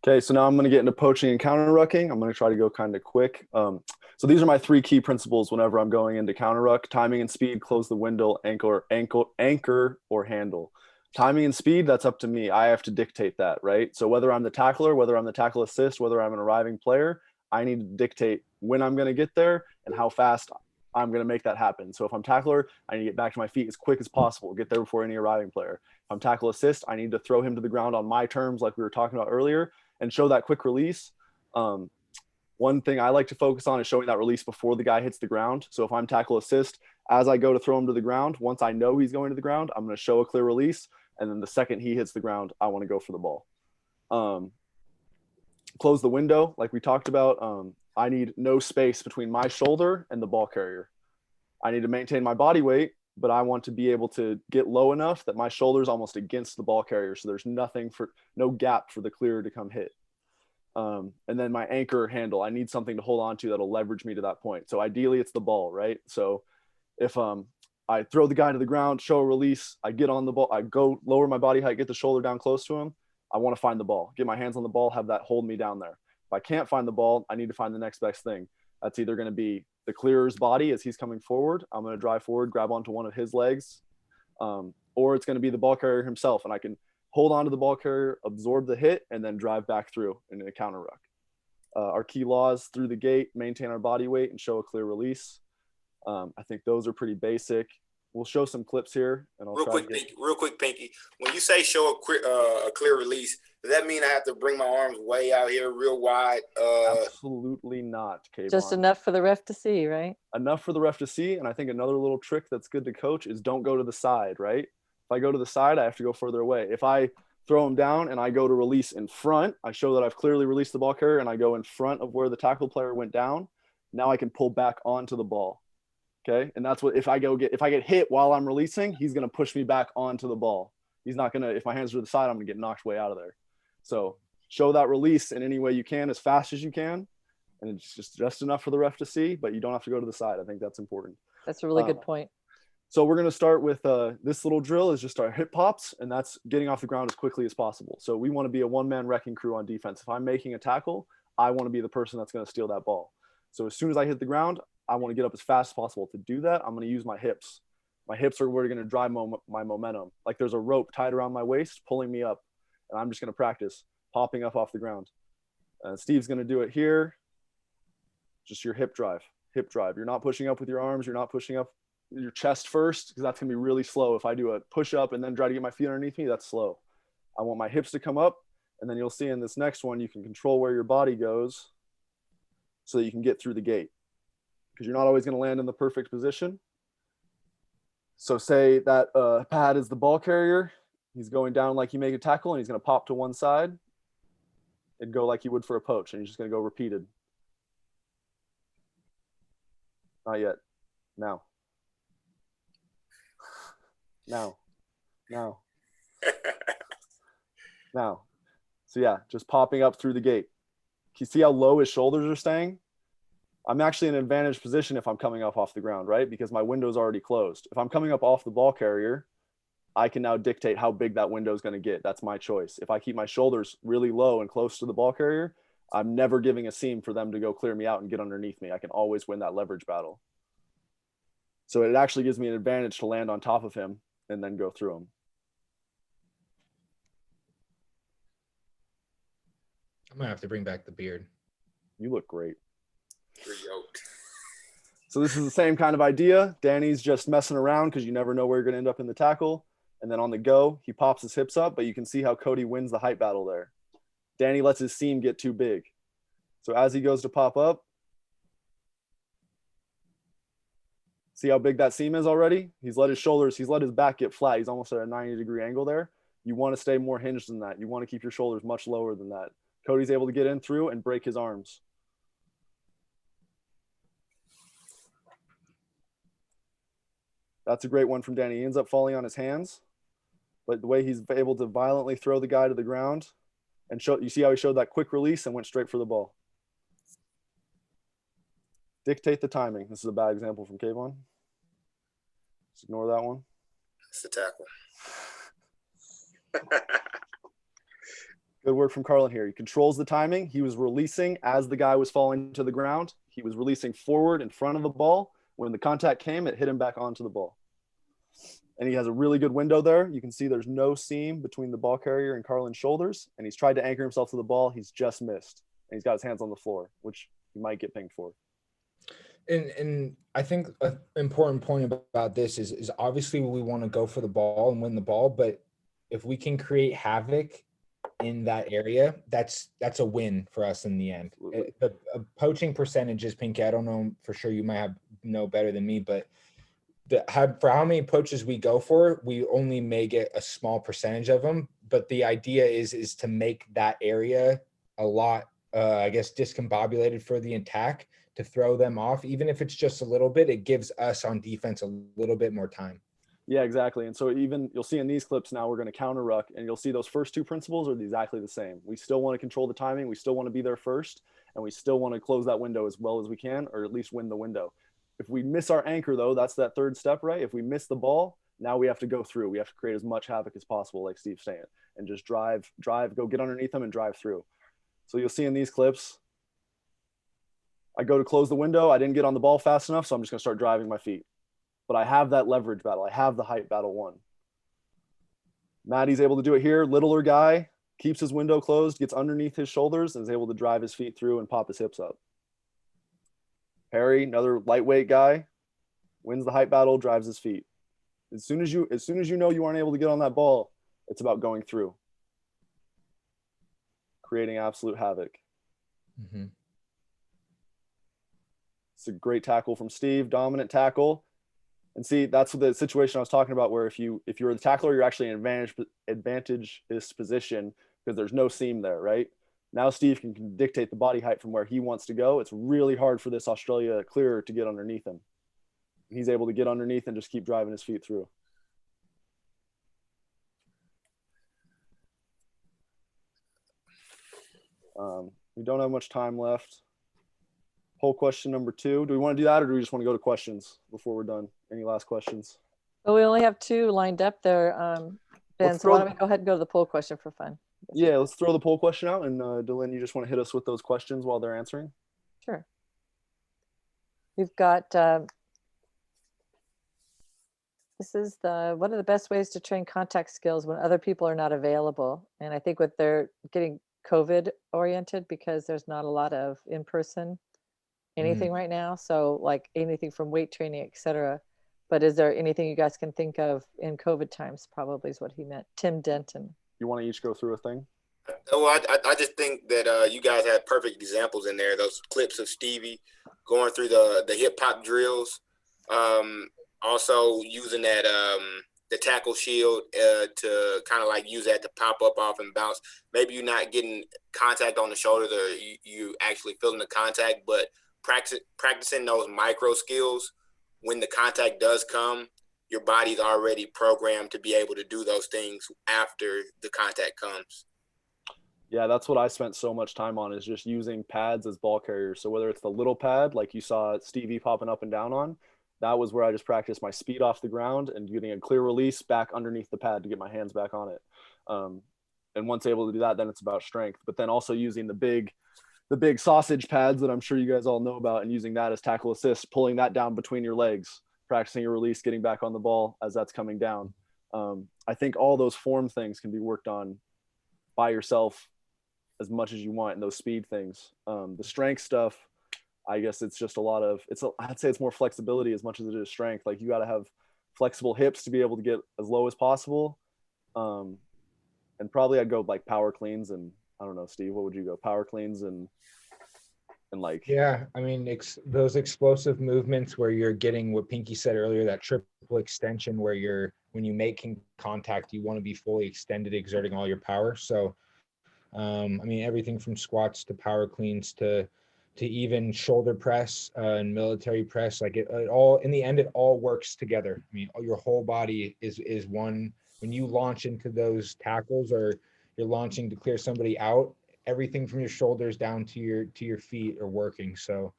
Okay, so now I'm going to get into poaching and counter rucking. I'm going to try to go kind of quick. So these are my three key principles whenever I'm going into counter ruck: timing and speed, close the window, anchor or handle. Timing and speed, that's up to me. I have to dictate that, right? So whether I'm the tackler, whether I'm the tackle assist, whether I'm an arriving player, I need to dictate when I'm going to get there and how fast I'm going to make that happen. So if I'm tackler, I need to get back to my feet as quick as possible, get there before any arriving player. If I'm tackle assist, I need to throw him to the ground on my terms, like we were talking about earlier, and show that quick release. One thing I like to focus on is showing that release before the guy hits the ground. So if I'm tackle assist, as I go to throw him to the ground, once I know he's going to the ground, I'm going to show a clear release. And then the second he hits the ground, I want to go for the ball. Close the window, like we talked about. I need no space between my shoulder and the ball carrier. I need to maintain my body weight, but I want to be able to get low enough that my shoulder is almost against the ball carrier. So there's no gap for the clearer to come hit. And then my anchor handle, I need something to hold on to that'll leverage me to that point. So ideally it's the ball, right? So if I throw the guy to the ground, show a release, I get on the ball, I go lower my body height, get the shoulder down close to him. I want to find the ball, get my hands on the ball, have that hold me down there. If I can't find the ball, I need to find the next best thing. That's either going to be the clearer's body as he's coming forward. I'm going to drive forward, grab onto one of his legs, or it's going to be the ball carrier himself, and I can hold on to the ball carrier, absorb the hit, and then drive back through in a counter ruck. Our key laws: through the gate, maintain our body weight, and show a clear release. I think those are pretty basic. We'll show some clips here, and I'll real quick, Pinky. When you say show a clear release, does that mean I have to bring my arms way out here, real wide? Absolutely not, Kayvon. Just enough for the ref to see, right? Enough for the ref to see. And I think another little trick that's good to coach is don't go to the side, right? If I go to the side, I have to go further away. If I throw him down and I go to release in front, I show that I've clearly released the ball carrier and I go in front of where the tackle player went down. Now I can pull back onto the ball. Okay. And that's what, if I get hit while I'm releasing, he's going to push me back onto the ball. He's not going to, if my hands are to the side, I'm going to get knocked way out of there. So show that release in any way you can, as fast as you can. And it's just enough for the ref to see, but you don't have to go to the side. I think that's important. That's a really good point. So we're going to start with this little drill is just our hip pops, and that's getting off the ground as quickly as possible. So we want to be a one-man wrecking crew on defense. If I'm making a tackle, I want to be the person that's going to steal that ball. So as soon as I hit the ground, I want to get up as fast as possible. To do that, I'm going to use my hips. My hips are where they're going to drive my momentum. Like there's a rope tied around my waist pulling me up, and I'm just going to practice popping up off the ground. Steve's going to do it here. Just your hip drive. You're not pushing up with your arms. You're not pushing up your chest first, because that's going to be really slow. If I do a push up and then try to get my feet underneath me, that's slow. I want my hips to come up, and then you'll see in this next one, you can control where your body goes so that you can get through the gate, because you're not always going to land in the perfect position. So say that pad is the ball carrier. He's going down like you make a tackle, and he's going to pop to one side and go like you would for a poach, and you're just going to go repeated. Not yet. Now. So yeah, just popping up through the gate. Can you see how low his shoulders are staying? I'm actually in an advantage position if I'm coming up off the ground, right? Because my window's already closed. If I'm coming up off the ball carrier, I can now dictate how big that window is going to get. That's my choice. If I keep my shoulders really low and close to the ball carrier, I'm never giving a seam for them to go clear me out and get underneath me. I can always win that leverage battle. So it actually gives me an advantage to land on top of him and then go through him. I'm gonna have to bring back the beard. You look great. You're yoked. So this is the same kind of idea. Danny's just messing around because you never know where you're going to end up in the tackle. And then on the go, he pops his hips up, but you can see how Cody wins the height battle there. Danny lets his seam get too big. So as he goes to pop up, see how big that seam is already? He's let his back get flat. He's almost at a 90-degree angle there. You want to stay more hinged than that. You want to keep your shoulders much lower than that. Cody's able to get in through and break his arms. That's a great one from Danny. He ends up falling on his hands, but the way he's able to violently throw the guy to the ground and you see how he showed that quick release and went straight for the ball. Dictate the timing. This is a bad example from Kayvon. Just ignore that one. It's the tackle. Good work from Carlin here. He controls the timing. He was releasing as the guy was falling to the ground. He was releasing forward in front of the ball. When the contact came, it hit him back onto the ball. And he has a really good window there. You can see there's no seam between the ball carrier and Carlin's shoulders. And he's tried to anchor himself to the ball. He's just missed. And he's got his hands on the floor, which he might get pinged for. And I think an important point about this is obviously we want to go for the ball and win the ball, but if we can create havoc in that area, that's a win for us in the end. The poaching percentages, Pinky, I don't know for sure, you might know better than me, but for how many poaches we go for, we only may get a small percentage of them. But the idea is to make that area a lot, I guess, discombobulated for the attack, to throw them off. Even if it's just a little bit, it gives us on defense a little bit more time. Yeah, exactly. And so even you'll see in these clips now, we're going to counter ruck, and you'll see those first two principles are exactly the same. We still want to control the timing. We still want to be there first, and we still want to close that window as well as we can, or at least win the window. If we miss our anchor, though, that's that third step, right? If we miss the ball, now we have to go through. We have to create as much havoc as possible, like Steve's saying, and just drive, go get underneath them and drive through. So you'll see in these clips, I go to close the window. I didn't get on the ball fast enough, so I'm just going to start driving my feet. But I have that leverage battle. I have the height battle won. Maddie's able to do it here. Littler guy, keeps his window closed, gets underneath his shoulders, and is able to drive his feet through and pop his hips up. Harry, another lightweight guy, wins the height battle, drives his feet. As soon as you know you aren't able to get on that ball, it's about going through, creating absolute havoc. Mm-hmm. It's a great tackle from Steve, dominant tackle. And see, that's the situation I was talking about, where if you're the tackler, you're actually in an advantageous position because there's no seam there, right? Now Steve can dictate the body height from where he wants to go. It's really hard for this Australia clearer to get underneath him. He's able to get underneath and just keep driving his feet through. We don't have much time left. Poll question number 2. Do we want to do that, or do we just want to go to questions before we're done? Any last questions? Well, we only have 2 lined up there, Ben. So why don't we go ahead and go to the poll question for fun? Yeah, let's throw the poll question out. And Dylan, you just want to hit us with those questions while they're answering? Sure. We've got, this is what are the best ways to train contact skills when other people are not available? And I think they're getting COVID oriented because there's not a lot of in-person anything right now. So like anything from weight training, etc. But is there anything you guys can think of in COVID times? Probably is what he meant. Tim Denton. You want to each go through a thing? Well, I just think that you guys had perfect examples in there. Those clips of Stevie going through the hip hop drills. Also using that the tackle shield to kind of like use that to pop up off and bounce. Maybe you're not getting contact on the shoulders, or you actually feeling the contact, but practicing those micro skills. When the contact does come, your body's already programmed to be able to do those things after the contact comes. Yeah, that's what I spent so much time on, is just using pads as ball carriers. So whether it's the little pad, like you saw Stevie popping up and down on, that was where I just practiced my speed off the ground and getting a clear release back underneath the pad to get my hands back on it. And once able to do that, then it's about strength. But then also using the big sausage pads that I'm sure you guys all know about, and using that as tackle assist, pulling that down between your legs, practicing your release, getting back on the ball as that's coming down. I think all those form things can be worked on by yourself as much as you want, and those speed things. The strength stuff, I guess it's just I'd say it's more flexibility as much as it is strength. Like you got to have flexible hips to be able to get as low as possible. And probably I'd go like power cleans, and I don't know, Steve, what would you go? Power cleans and like. Yeah, I mean, those explosive movements where you're getting what Pinky said earlier, that triple extension where when you making contact, you want to be fully extended, exerting all your power. So, I mean, everything from squats to power cleans to even shoulder press and military press, like it all, in the end, it all works together. I mean, your whole body is one. When you launch into those tackles, or you're launching to clear somebody out, everything from your shoulders down to your feet are working. So,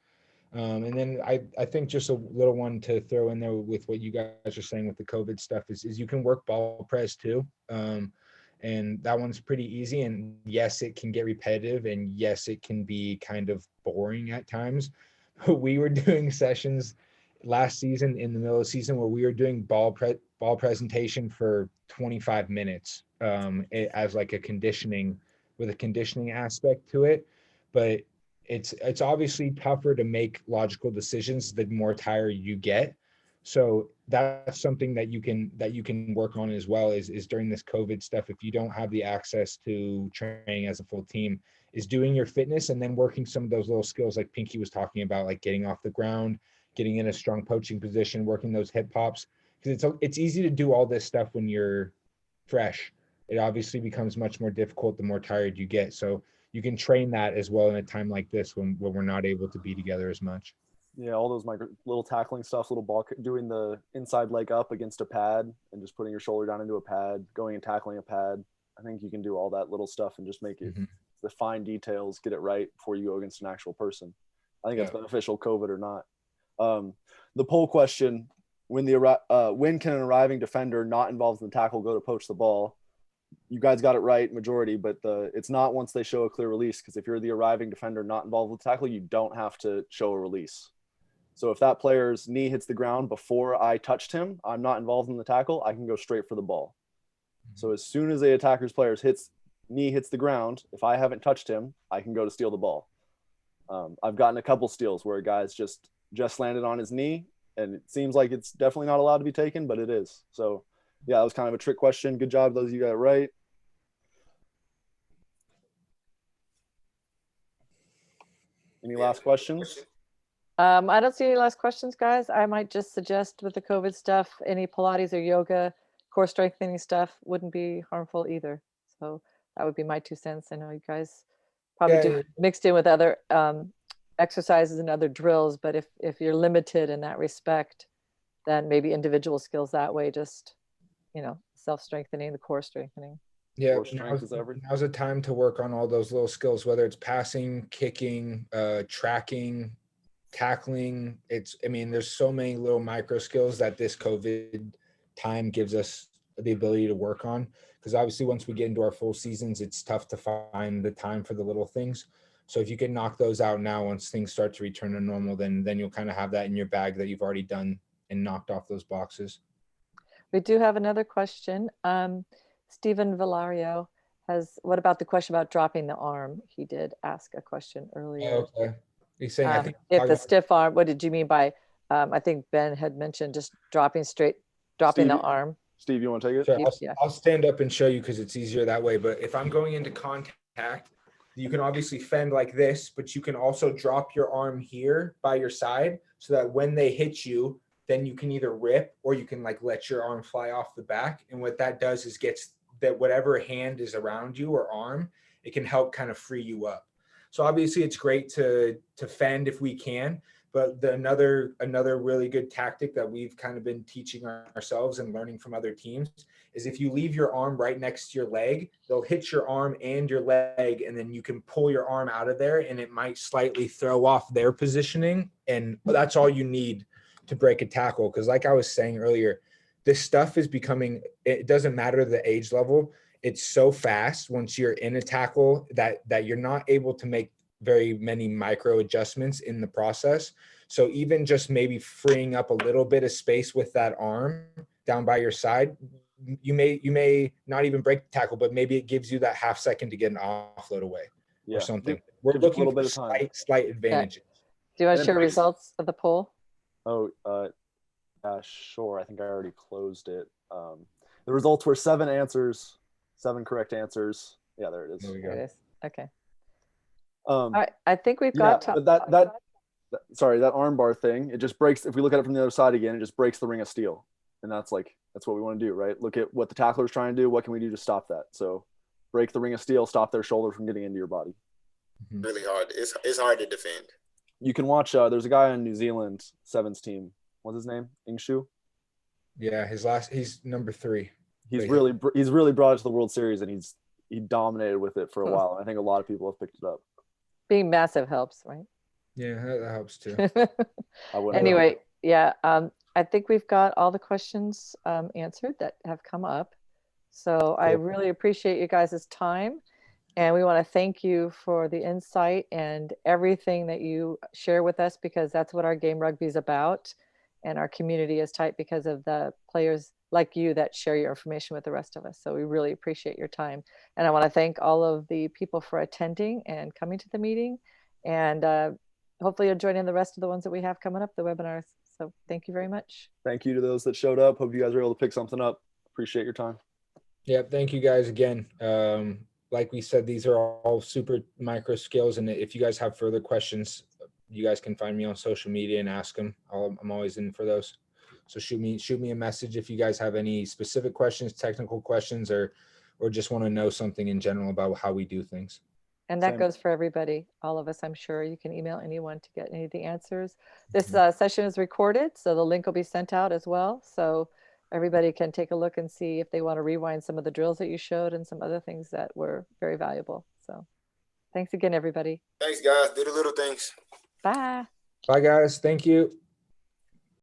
and then I think just a little one to throw in there with what you guys are saying with the COVID stuff is you can work ball press too. And that one's pretty easy. And yes, it can get repetitive, and yes, it can be kind of boring at times. We were doing sessions last season in the middle of the season where we were doing ball presentation for 25 minutes as like a conditioning aspect to it. But it's obviously tougher to make logical decisions the more tired you get. So that's something that you can work on as well, is during this COVID stuff, if you don't have the access to training as a full team, is doing your fitness and then working some of those little skills like Pinky was talking about, like getting off the ground, getting in a strong poaching position, working those hip pops. Because it's easy to do all this stuff when you're fresh. It obviously becomes much more difficult the more tired you get. So you can train that as well in a time like this when we're not able to be together as much. Yeah, all those little tackling stuff, little ball, doing the inside leg up against a pad and just putting your shoulder down into a pad, going and tackling a pad. I think you can do all that little stuff and just make it the fine details, get it right before you go against an actual person. I think that's beneficial, COVID or not. The poll question: when can an arriving defender not involved in the tackle go to poach the ball? You guys got it right, majority, but it's not once they show a clear release, because if you're the arriving defender not involved with the tackle, you don't have to show a release. So if that player's knee hits the ground before I touched him, I'm not involved in the tackle, I can go straight for the ball. So as soon as the attacker's knee hits the ground, if I haven't touched him, I can go to steal the ball. I've gotten a couple steals where a guy's just landed on his knee, and it seems like it's definitely not allowed to be taken, but it is. So yeah, that was kind of a trick question. Good job, those of you got it right. Any last questions? I don't see any last questions, guys. I might just suggest with the COVID stuff, any Pilates or yoga, core strengthening stuff wouldn't be harmful either. So that would be my 2 cents. I know you guys probably do mixed in with other exercises and other drills, but if you're limited in that respect, then maybe individual skills that way, just, self-strengthening, the core strengthening. Yeah, now's a time to work on all those little skills, whether it's passing, kicking, tracking, tackling. There's so many little micro skills that this COVID time gives us the ability to work on, because obviously once we get into our full seasons, it's tough to find the time for the little things. So if you can knock those out now, once things start to return to normal, then you'll kind of have that in your bag that you've already done and knocked off those boxes. We do have another question. Stephen Valario what about the question about dropping the arm? He did ask a question earlier. Okay. He's saying, I think if the stiff arm, what did you mean by, I think Ben had mentioned just dropping the arm. Steve, you want to take it? Sure, I'll stand up and show you because it's easier that way. But if I'm going into contact, you can obviously fend like this, but you can also drop your arm here by your side so that when they hit you, then you can either rip or you can let your arm fly off the back. And what that does is gets that whatever hand is around you or arm, it can help kind of free you up. So obviously it's great to fend if we can, but another really good tactic that we've kind of been teaching ourselves and learning from other teams is if you leave your arm right next to your leg, they'll hit your arm and your leg, and then you can pull your arm out of there and it might slightly throw off their positioning. And that's all you need to break a tackle. Because like I was saying earlier, this stuff is becoming, it doesn't matter the age level. It's so fast once you're in a tackle that you're not able to make very many micro adjustments in the process. So even just maybe freeing up a little bit of space with that arm down by your side, you may not even break the tackle, but maybe it gives you that half second to get an offload away or something. We're looking for slight advantages. Do you want to share results of the poll? Oh, sure. I think I already closed it. The results were 7 correct answers. Yeah, there it is. There we go. It is. Okay. All right. I think we've got but that arm bar thing, it just breaks. If we look at it from the other side again, it just breaks the ring of steel. And that's what we want to do, right? Look at what the tackler's trying to do. What can we do to stop that? So break the ring of steel, stop their shoulder from getting into your body. Really hard. It's hard to defend. You can watch, there's a guy on New Zealand, Sevens team. What's his name? Ingshu? Yeah, he's number 3. He's really brought it to the World Series, and he dominated with it for a while. I think a lot of people have picked it up. Being massive helps, right? Yeah, that helps too. Anyway, yeah, I think we've got all the questions answered that have come up. So cool. I really appreciate you guys' time. And we want to thank you for the insight and everything that you share with us, because that's what our game rugby is about. And our community is tight because of the players like you that share your information with the rest of us. So we really appreciate your time. And I want to thank all of the people for attending and coming to the meeting. And hopefully you'll join in the rest of the ones that we have coming up, the webinars. So thank you very much. Thank you to those that showed up. Hope you guys were able to pick something up. Appreciate your time. Yeah, thank you guys again. Like we said, these are all super micro skills. And if you guys have further questions, you guys can find me on social media and ask them. I'm always in for those. So shoot me a message if you guys have any specific questions, technical questions, or just want to know something in general about how we do things. And that goes for everybody, all of us, I'm sure. You can email anyone to get any of the answers. This session is recorded, so the link will be sent out as well. So everybody can take a look and see if they want to rewind some of the drills that you showed and some other things that were very valuable. So thanks again, everybody. Thanks, guys. Do the little things. Bye. Bye, guys. Thank you.